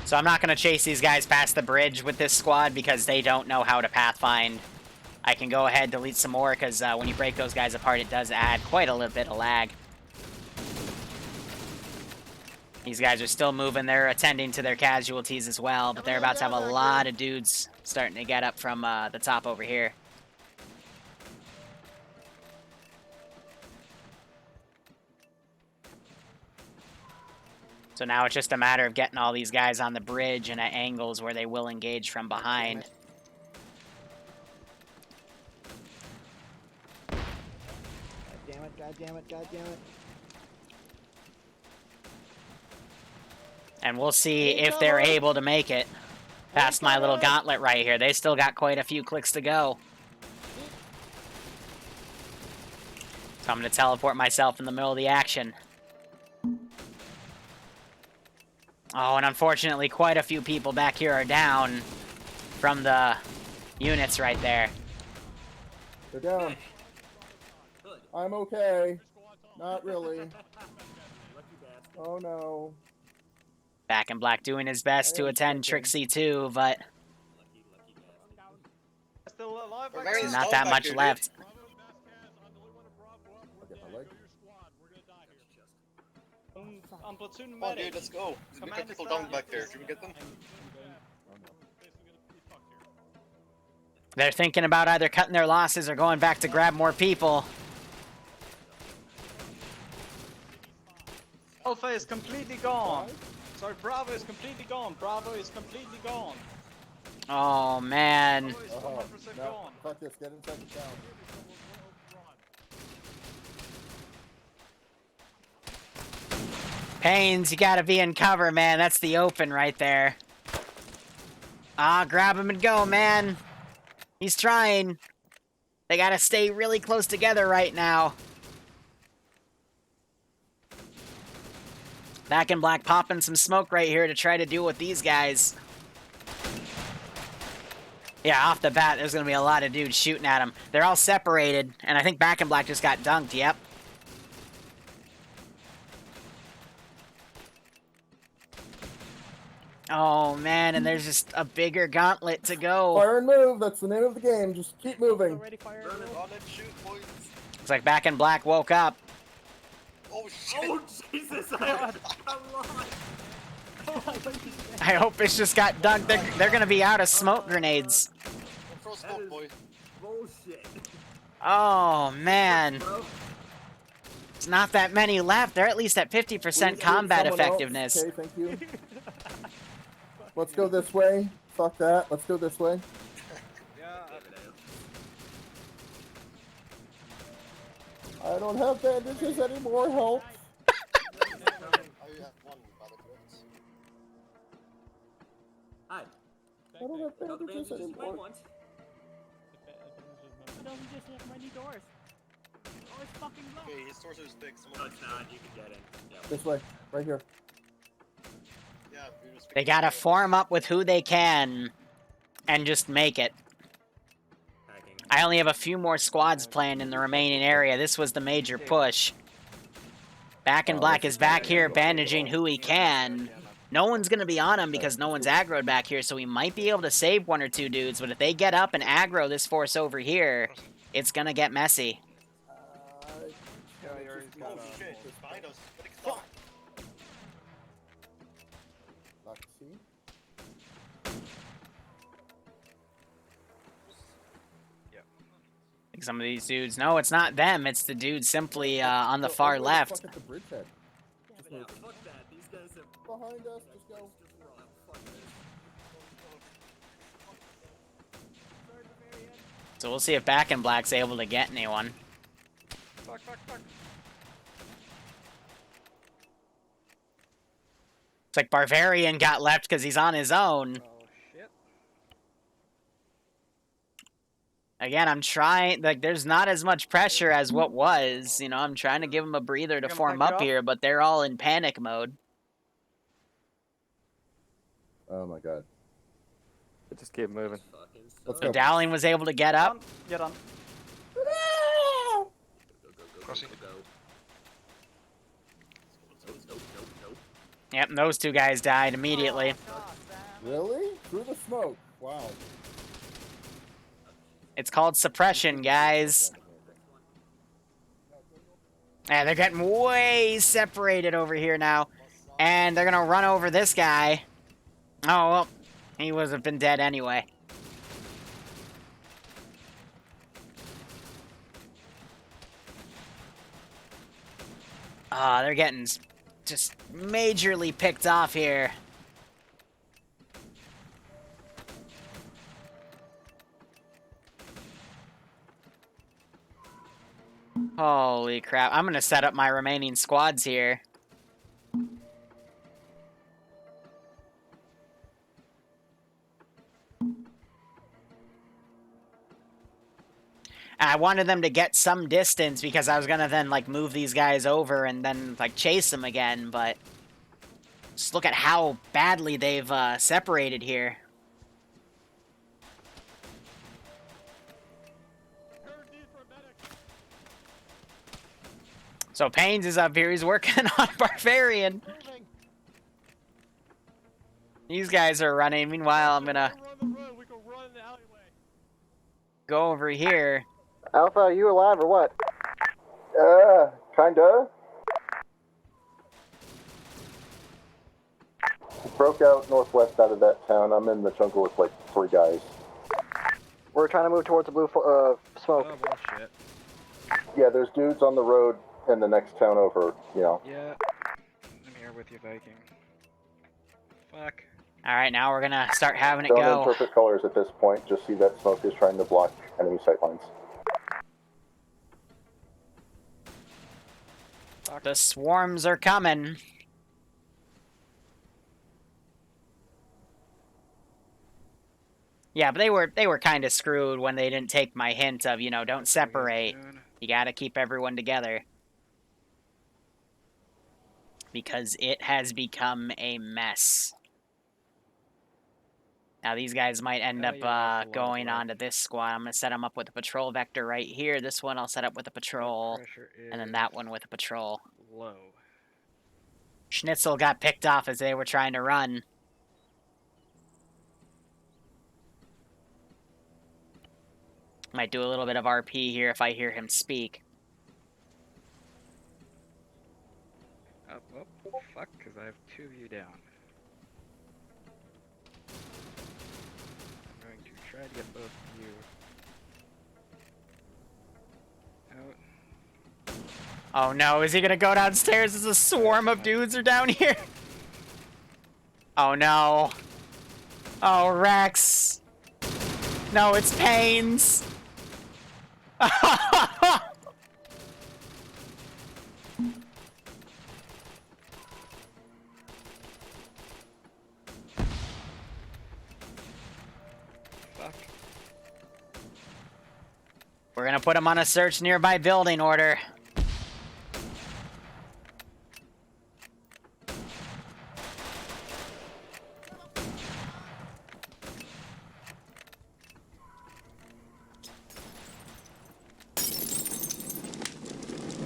So I'm not going to chase these guys past the bridge with this squad because they don't know how to pathfind. I can go ahead and delete some more because when you break those guys apart, it does add quite a little bit of lag. These guys are still moving. They're attending to their casualties as well, but they're about to have a lot of dudes starting to get up from the top over here. So now it's just a matter of getting all these guys on the bridge and at angles where they will engage from behind. God damn it, god damn it, god damn it. And we'll see if they're able to make it past my little gauntlet right here. They still got quite a few clicks to go. So I'm going to teleport myself in the middle of the action. Oh, and unfortunately, quite a few people back here are down from the units right there. They're down. I'm okay. Not really. Oh no. Back in Black doing his best to attend Trixie too, but There's not that much left. I'm platoon Come on, medic. dude, let's go. We got people down back there. Should we get them? They're thinking about either cutting their losses or going back to grab more people. Alpha is completely gone. Sorry, Bravo is completely gone. Bravo is completely gone. Oh, man. Bravo is 100% gone. Fuck this, get inside the town. Pains, you gotta be in cover, man. That's the open right there. Ah, grab him and go, man. He's trying. They gotta stay really close together right now. Back in Black popping some smoke right here to try to deal with these guys. Yeah, off the bat, there's gonna be a lot of dudes shooting at him. They're all separated, and I think Back in Black just got dunked, yep. Oh, man, and there's just a bigger gauntlet to go. Fire and move, that's the name of the game. Just keep moving. It's like Back in Black woke up. Oh, shit. Oh, Jesus. I I hope it's just got dunked. They're gonna be out of smoke grenades. Throw smoke, boy. Bullshit. Oh, man. It's not that many left. They're at least at 50% combat effectiveness. Okay, thank you. Let's go this way. Fuck that. Let's go this way. I don't have bandages anymore. Help. Hi. I don't have bandages anymore. Okay, his torso is fixed. No, it's not. You can get in. Yeah. This way. Right here. Yeah, we just They gotta form up with who they can and just make it. I only have a few more squads planned in the remaining area. This was the major push. Back in Black is back here bandaging who he can. No one's going to be on him because no one's aggroed back here, so he might be able to save one or two dudes, but if they get up and aggro this force over here, it's going to get messy. Oh, shit. Behind us. Fuck. Let's see. Like some of these dudes. No, it's not them. It's the dude simply on the far left. Fuck at the bridgehead. Yeah, fuck that. These guys have... Behind us, just go. Just run. Fuck this. So we'll see if Back in Black's able to get anyone. Fuck. It's like Barbarian got left because he's on his own. Oh, shit. Again, I'm trying, like, there's not as much pressure as what was. You know, I'm trying to give them a breather to form up here, but they're all in panic mode. Oh my god. Just keep moving. Let's So go. Dowling was able to get up. Get on. Crossing. Yep, and those two guys died immediately. Really? Through the smoke. Wow. It's called suppression, guys. Yeah, they're getting way separated over here now. And they're gonna run over this guy. Oh, well, he would have been dead anyway. Ah, they're getting just majorly picked off here. Holy crap. I'm gonna set up my remaining squads here. I wanted them to get some distance because I was gonna then like move these guys over and then like chase them again, but just look at how badly they've separated here. So Pains is up here. He's working on Barbarian. These guys are running. Meanwhile, I'm gonna... go over here. Alpha, are you alive or what? Kinda. Broke out northwest out of that town. I'm in the jungle with like 3 guys. We're trying to move towards the blue smoke. Oh, bullshit. Yeah, there's dudes on the road in the next town over, you know. Yeah. I'm here with you, Viking. Fuck. Alright, now we're gonna start having it Don't go. interpret colors at this point. Just see that smoke is trying to block enemy sightlines. The swarms are coming. Yeah, but they were kind of screwed when they didn't take my hint of, you know, don't separate. You gotta keep everyone together. Because it has become a mess. Now these guys might end up going on to this squad. I'm gonna set them up with a patrol vector right here. This one I'll set up with a patrol, and then that one with a patrol. Low. Schnitzel got picked off as they were trying to run. Might do a little bit of RP here if I hear him speak. Oh, fuck, because I have 2 of you down. I'm going to try to get both of you out. Oh no, is he gonna go downstairs as a swarm of dudes are down here? Oh no. Oh, Rex. No, it's Pains. We're gonna put him on a search nearby building order.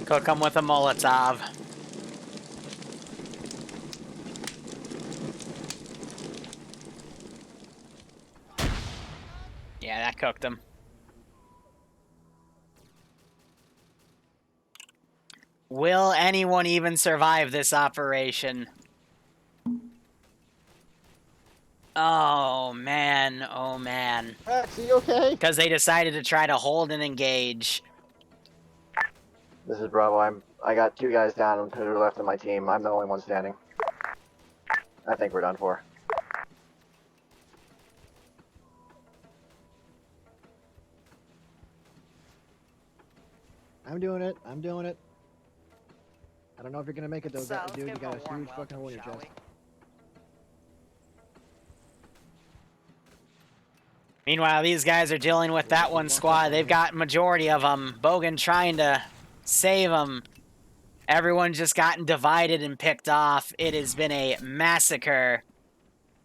Cook him with a Molotov. Yeah, that cooked him. Will anyone even survive this operation? Oh man, oh man. Max, are you okay? Because they decided to try to hold and engage. This is Bravo. I got 2 guys down who are left of my team. I'm the only one standing. I think we're done for. I'm doing it. I'm doing it. I don't know if you're gonna make it though, dude. You got a huge fucking hole in your chest. Meanwhile, these guys are dealing with that one squad. They've got majority of them. Bogan trying to save them. Everyone's just gotten divided and picked off. It has been a massacre.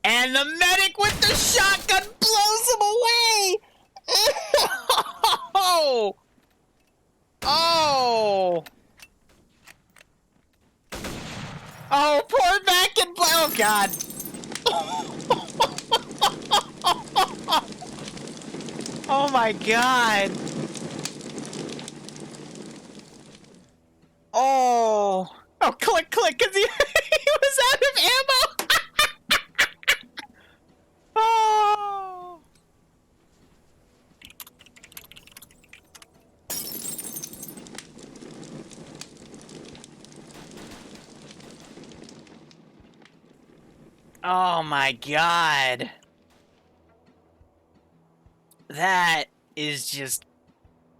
And the medic with the shotgun blows him away! Oh! Oh! Oh, poor back and oh god. Oh my god. Oh. Oh, click, because he, he was out of ammo. Oh. Oh my god. That is just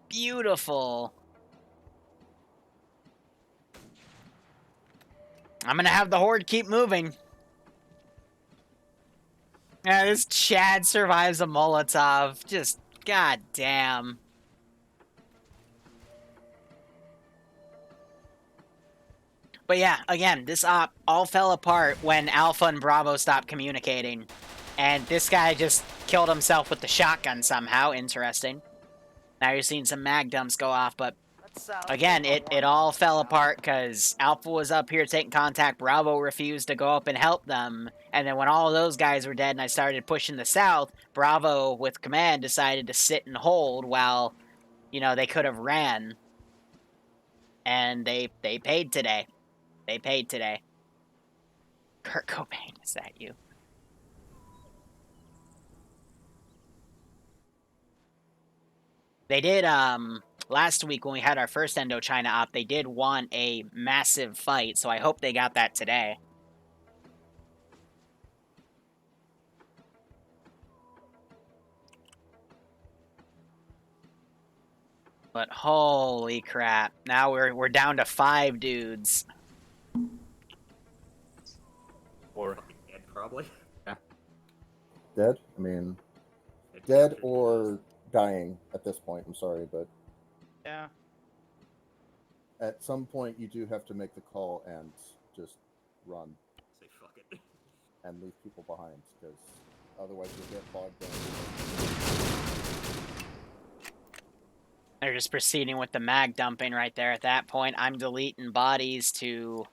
beautiful. I'm gonna have the horde keep moving. Yeah, this Chad survives a Molotov. Just goddamn. But yeah, again, this op all fell apart when Alpha and Bravo stopped communicating. And this guy just killed himself with the shotgun somehow. Interesting. Now you're seeing some mag dumps go off, but Again, it all fell apart because Alpha was up here taking contact, Bravo refused to go up and help them, and then when all of those guys were dead and I started pushing the south, Bravo with command decided to sit and hold while, you know, they could have ran. And they paid today. They paid today. Kurt Cobain, is that you? They did, last week when we had our first Indochina op, they did want a massive fight, so I hope they got that today. But holy crap, now we're down to 5 dudes. Or dead, probably. Yeah. Dead? I mean, dead or dying at this point. I'm sorry, but Yeah. at some point you do have to make the call and just run. Say fuck it. And leave people behind, because otherwise you'll get bogged down. They're just proceeding with the mag dumping right there at that point. I'm deleting bodies to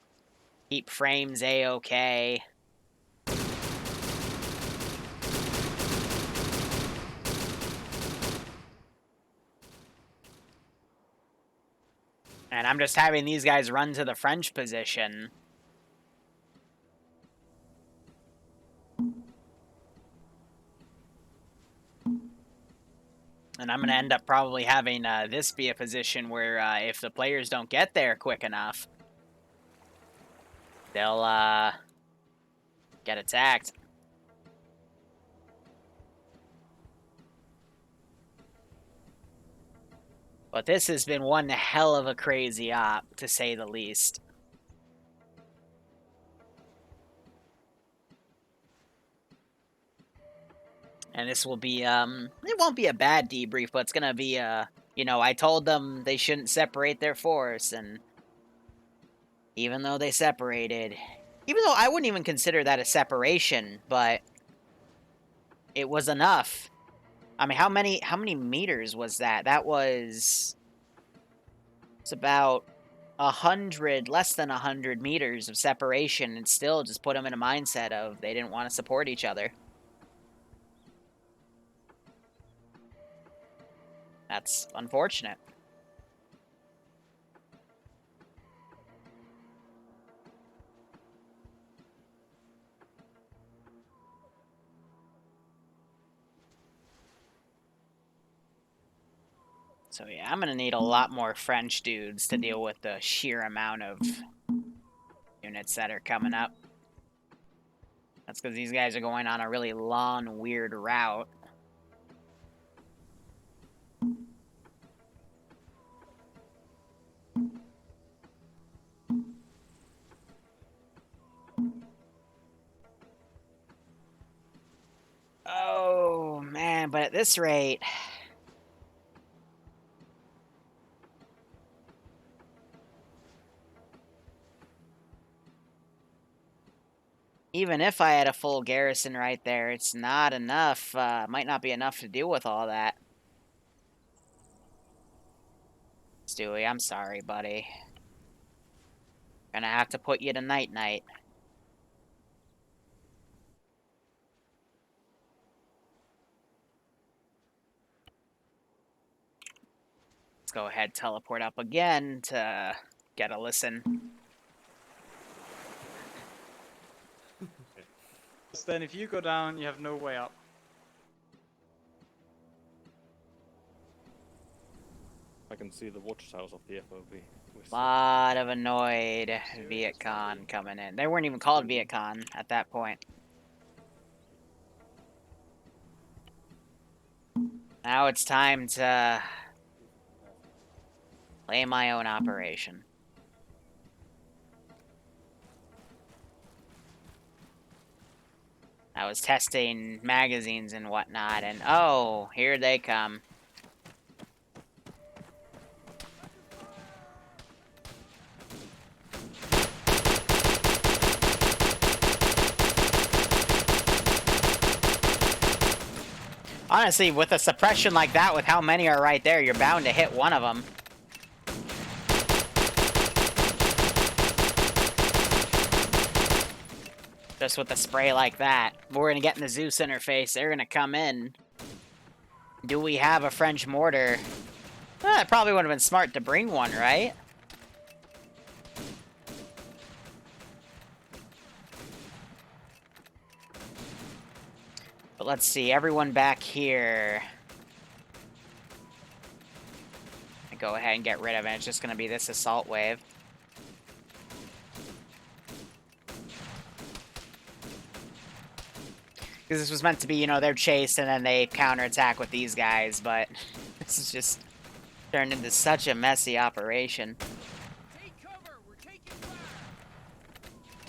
keep frames A-okay. And I'm just having these guys run to the French position. And I'm going to end up probably having this be a position where if the players don't get there quick enough, they'll get attacked. But this has been one hell of a crazy op, to say the least. And this will be, it won't be a bad debrief, but it's gonna be, you know, I told them they shouldn't separate their force, and even though they separated, even though I wouldn't even consider that a separation, but it was enough. I mean, how many meters was that? That was, it's about 100, less than 100 meters of separation, and still just put them in a mindset of they didn't want to support each other. That's unfortunate. So yeah, I'm gonna need a lot more French dudes to deal with the sheer amount of units that are coming up. That's because these guys are going on a really long, weird route. Oh, man, but at this rate... Even if I had a full garrison right there, it's not enough. Might not be enough to deal with all that. Stewie, I'm sorry, buddy. Gonna have to put you to night-night. Let's go ahead, teleport up again to get a listen. Then if you go down, you have no way up. I can see the watchtowers of the FOV. Lot of annoyed Viet Cong coming in. They weren't even called Viet Cong at that point. Now it's time to play my own operation. I was testing magazines and whatnot, and oh, here they come. Honestly, with a suppression like that, with how many are right there, you're bound to hit one of them. Just with the spray like that. We're gonna get in the Zeus interface. They're gonna come in. Do we have a French mortar? It probably would have been smart to bring one, right? But let's see, everyone back here. Go ahead and get rid of it. It's just gonna be this assault wave. Because this was meant to be, you know, they're chased and then they counterattack with these guys, but this is just turned into such a messy operation.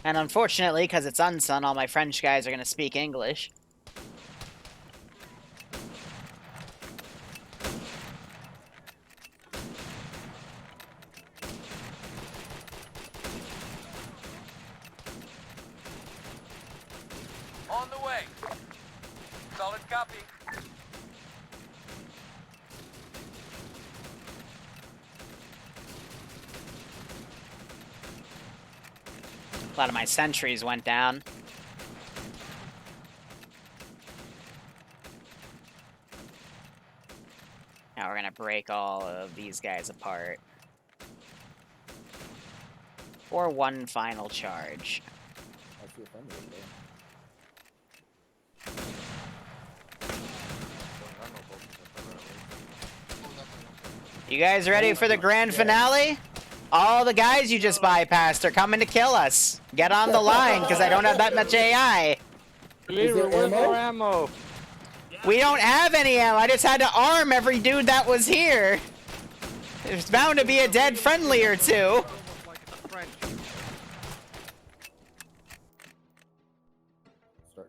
And unfortunately, because it's Unsun, all my French guys are going to speak English. On the way. Solid copy. A lot of my sentries went down. Now we're gonna break all of these guys apart. For one final charge. I see a friend over there. You guys ready for the grand finale? All the guys you just bypassed are coming to kill us. Get on the line, because I don't have that much AI. Liru, where's our ammo? We don't have any ammo. I just had to arm every dude that was here. There's bound to be a dead friendly or two.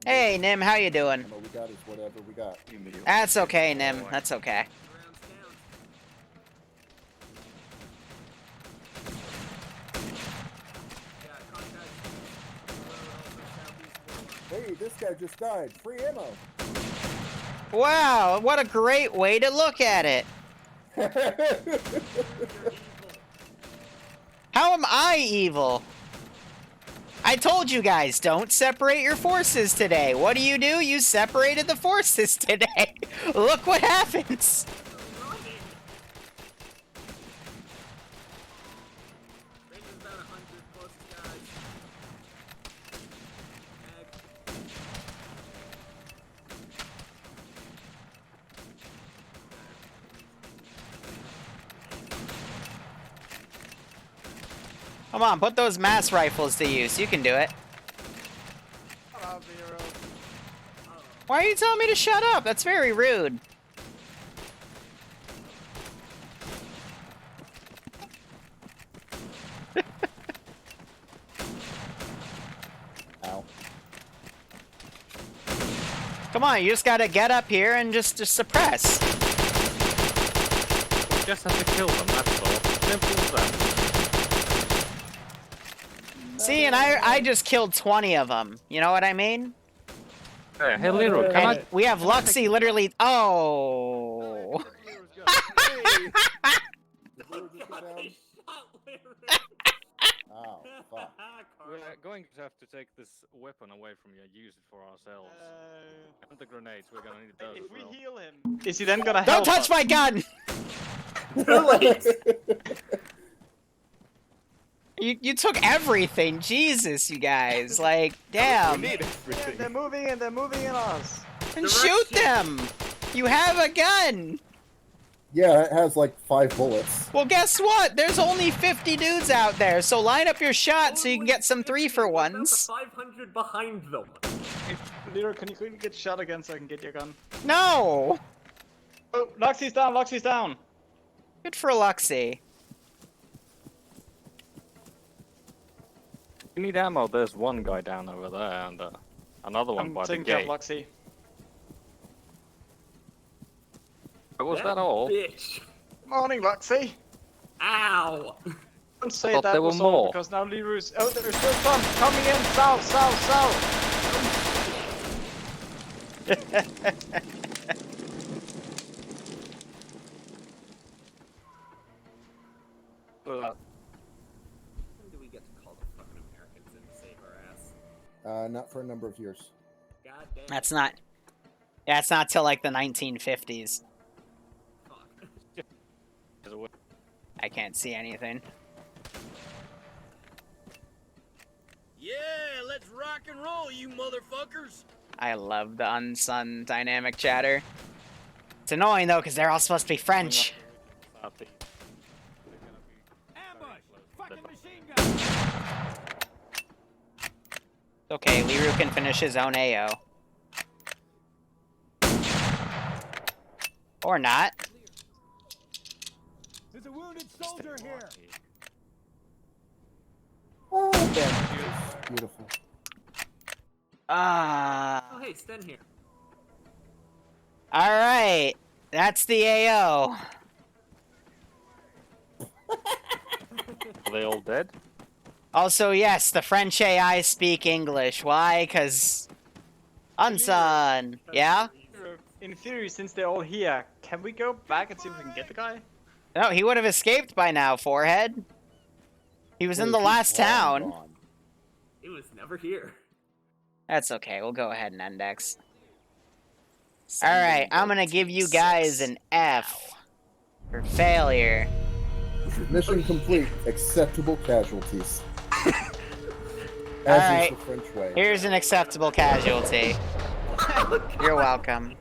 Hey, Nim, how you doing? What we got is whatever we got. That's okay, Nim. That's okay. Hey, this guy just died. Free ammo. Wow, what a great way to look at it. How am I evil? I told you guys, don't separate your forces today. What do? You separated the forces today. Look what happens. Come on, put those mass rifles to use. You can do it. Why are you telling me to shut up? That's very rude. Ow. Come on, you just gotta get up here and just suppress. We just have to kill them, that's all. Simple as that. See, and I just killed 20 of them. You know what I mean? Hey, Liru, come on. We have Luxie literally. Oh. Oh, fuck. We're going to have to take this weapon away from you and use it for ourselves. And the grenades, we're gonna need those. If as we well. heal him, is he then gonna Don't help touch us? my gun! You took everything. Jesus, you guys. Like, damn. Yeah, they're moving in us. And shoot them! You have a gun! Yeah, it has like 5 bullets. Well, guess what? There's only 50 dudes out there, so line up your shots so you can get some 3-for-1s. 500 behind them. Liru, can you quickly get shot again so I can get your gun? No! Oh, Luxie's down, Luxie's down. Good for Luxie. You need ammo, there's one guy down over there and another one by the taking care gate. of Luxie. Was that all? Bitch. Morning, Luxie. Ow! Don't say thought that there were was all more. because now Liru's. Oh, there's still some coming in south, south, south. When do we get to call the fucking Americans in to save our ass? Not for a number of years. God damn. That's not. Yeah, it's not till like the 1950s. I can't see anything. Yeah, let's rock and roll, you motherfuckers. I love the unsun dynamic chatter. It's annoying though, because they're all supposed to be French. Ambush! Fucking machine gun! Okay, Liru can finish his own AO. Or not. There's a wounded soldier here. Oh, damn. Beautiful. Oh, hey, Sten here. Alright. That's the AO. Are they all dead? Also, yes, the French AI speak English. Why? Because... Unsun. Yeah? In theory, since they're all here, can we go back and see if we can get the guy? No, he would have escaped by now, Forehead. He was in the last town. He was never here. That's okay, we'll go ahead and index. Alright, I'm gonna give you guys an F for failure. Mission complete. Acceptable casualties. As Alright, is the French way. here's an acceptable casualty. You're welcome.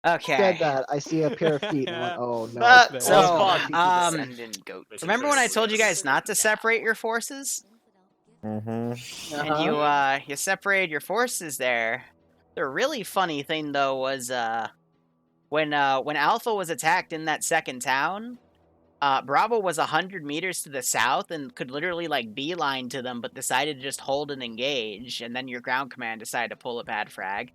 Okay. Said that. I see a pair of feet. And I went, oh no. So, remember when I told you guys not to separate your forces? Mm-hmm. And you separated your forces there. The really funny thing though was when Alpha was attacked in that second town, Bravo was 100 meters to the south and could literally like beeline to them, but decided to just hold and engage. And then your ground command decided to pull a bad frag.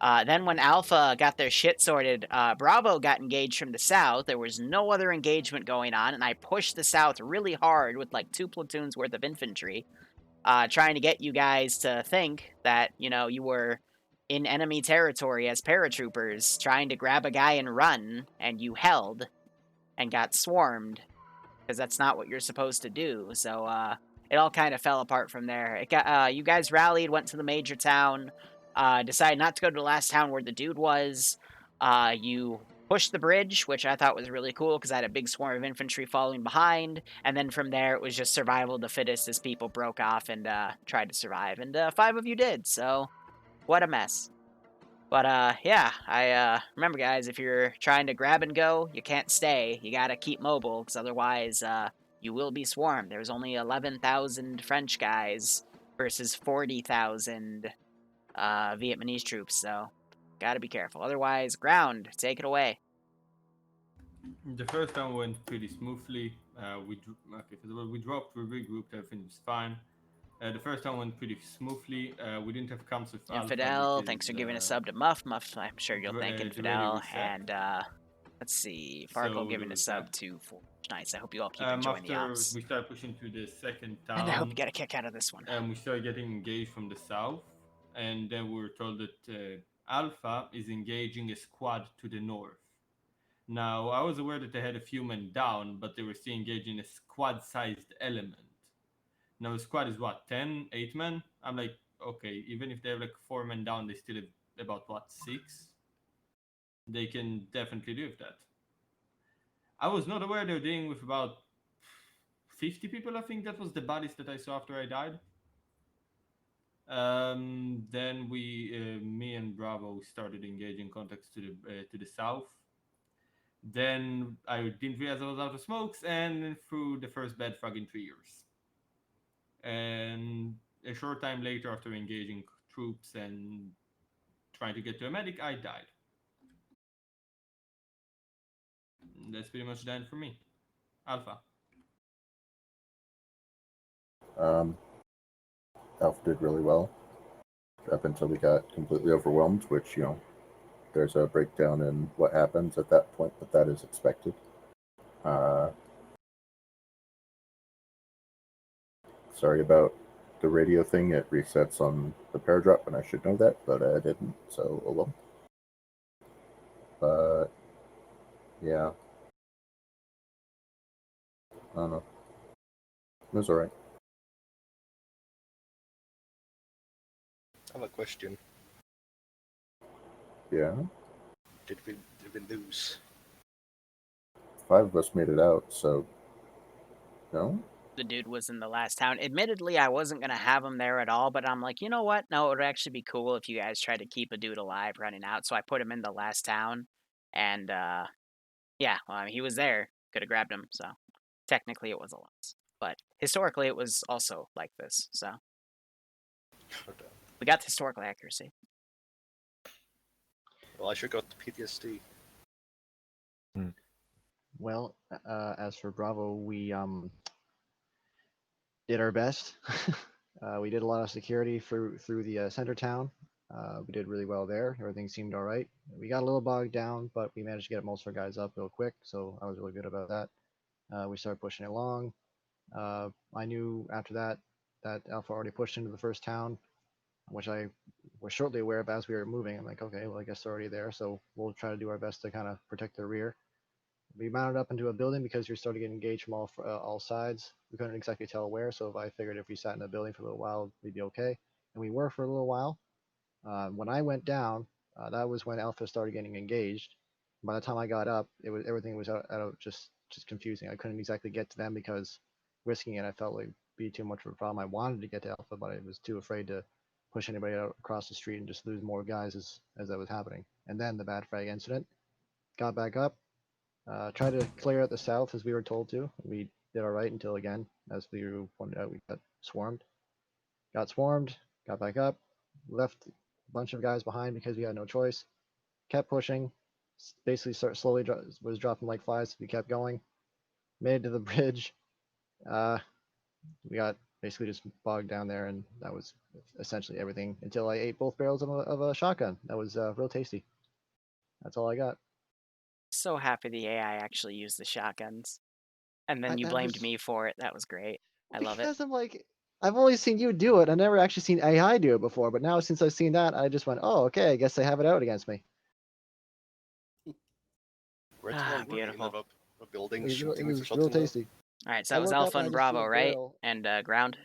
Then when Alpha got their shit sorted, Bravo got engaged from the south. There was no other engagement going on, and I pushed the south really hard with like 2 platoons worth of infantry, trying to get you guys to think that, you know, you were in enemy territory as paratroopers, trying to grab a guy and run, and you held and got swarmed, because that's not what you're supposed to do. So it all kind of fell apart from there. It got you guys rallied, went to the major town. Decided not to go to the last town where the dude was. You pushed the bridge, which I thought was really cool because I had a big swarm of infantry following behind. And then from there, it was just survival of the fittest as people broke off and tried to survive. And 5 of you did, so what a mess. But yeah, I remember, guys, if you're trying to grab and go, you can't stay. You gotta keep mobile, because otherwise you will be swarmed. There's only 11,000 French guys versus 40,000 Vietnamese troops, so gotta be careful. Otherwise, ground, take it away. The first time went pretty smoothly. We dropped, we regrouped, everything was fine. The first time went pretty smoothly. We didn't have comms with Infidel, thanks for giving a sub to Muff. Muff, I'm sure you'll thank Infidel. And let's see, Farkle giving a sub to Forge. Nice, I hope you all keep enjoying the after ops. we started pushing to the second town. And I hope you get a kick out of this one. And we started getting engaged from the south. And then we were told that Alpha is engaging a squad to the north. Now, I was aware that they had a few men down, but they were still engaging a squad-sized element. Now, a squad is what, 10, 8 men? I'm like, okay, even if they have like 4 men down, they still have about, what, 6? They can definitely do with that. I was not aware they were dealing with about 50 people, I think that was the bodies that I saw after I died. Then me and Bravo started engaging contacts to the south. Then I didn't realize I was out of smokes and threw the first bad frag in 3 years. And a short time later, after engaging troops and trying to get to a medic, I died. And that's pretty much the end for me. Alpha. Alpha did really well up until we got completely overwhelmed, which, you know, there's a breakdown in what happens at that point, but that is expected. Sorry about the radio thing. It resets on the paradrop, and I should know that, but I didn't, so oh well. But yeah, I don't know. It was alright. I have a question. Yeah. Did we lose? 5 of us made it out, so no. The dude was in the last town. Admittedly, I wasn't gonna have him there at all, but I'm like, you know what? No, it would actually be cool if you guys tried to keep a dude alive running out. So I put him in the last town, and yeah, well, I mean, he was there. Could have grabbed him. So technically, it was a loss, but historically, it was also like this. So we got the historical accuracy. Well, I should got the PTSD. Well, as for Bravo, we did our best. We did a lot of security through the center town. We did really well there. Everything seemed all right. We got a little bogged down, but we managed to get most of our guys up real quick, so I was really good about that. We started pushing along. I knew after that Alpha already pushed into the first town, which I was shortly aware of as we were moving. I'm like, okay, well, I guess they're already there, so we'll try to do our best to kind of protect their rear. We mounted up into a building because you're starting to get engaged from all sides. We couldn't exactly tell where, so I figured if we sat in a building for a little while, we'd be okay. And we were for a little while. When I went down, that was when Alpha started getting engaged. By the time I got up, everything was out of just confusing. I couldn't exactly get to them because risking it, I felt like be too much of a problem. I wanted to get to Alpha, but I was too afraid to push anybody out across the street and just lose more guys as that was happening. And then the bad frag incident. Got back up. Tried to clear out the south as we were told to. We did all right until, again, as Liru pointed out, we got swarmed. Got swarmed, got back up, left a bunch of guys behind because we had no choice. Kept pushing, basically slowly was dropping like flies. We kept going. Made it to the bridge. We got basically just bogged down there, and that was essentially everything until I ate both barrels of a shotgun. That was real tasty. That's all I got. So happy the AI actually used the shotguns. And then you blamed me for it. That was great. I love it. Because I'm like, I've only seen you do it. I've never actually seen AI do it before. But now since I've seen that, I just went, oh, okay, I guess they have it out against me. Beautiful. A building, It shooting was or something. real tasty. All right, so that was Alpha and Bravo, right? And ground.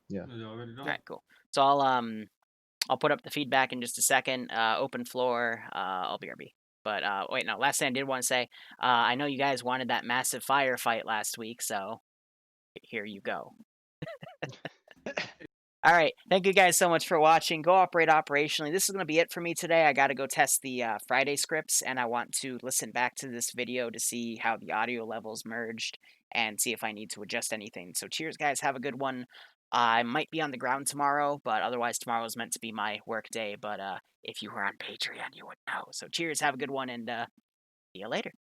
Yeah. All right, cool. So I'll put up the feedback in just a second. Open floor. I'll BRB. But wait, no. Last thing I did want to say, I know you guys wanted that massive firefight last week, so here you go. All right. Thank you guys so much for watching. Go operate operationally. This is going to be it for me today. I got to go test the Friday scripts, and I want to listen back to this video to see how the audio levels merged and see if I need to adjust anything. So cheers, guys. Have a good one. I might be on the ground tomorrow, but otherwise tomorrow is meant to be my work day. But if you were on Patreon, you would know. So cheers. Have a good one, and see you later.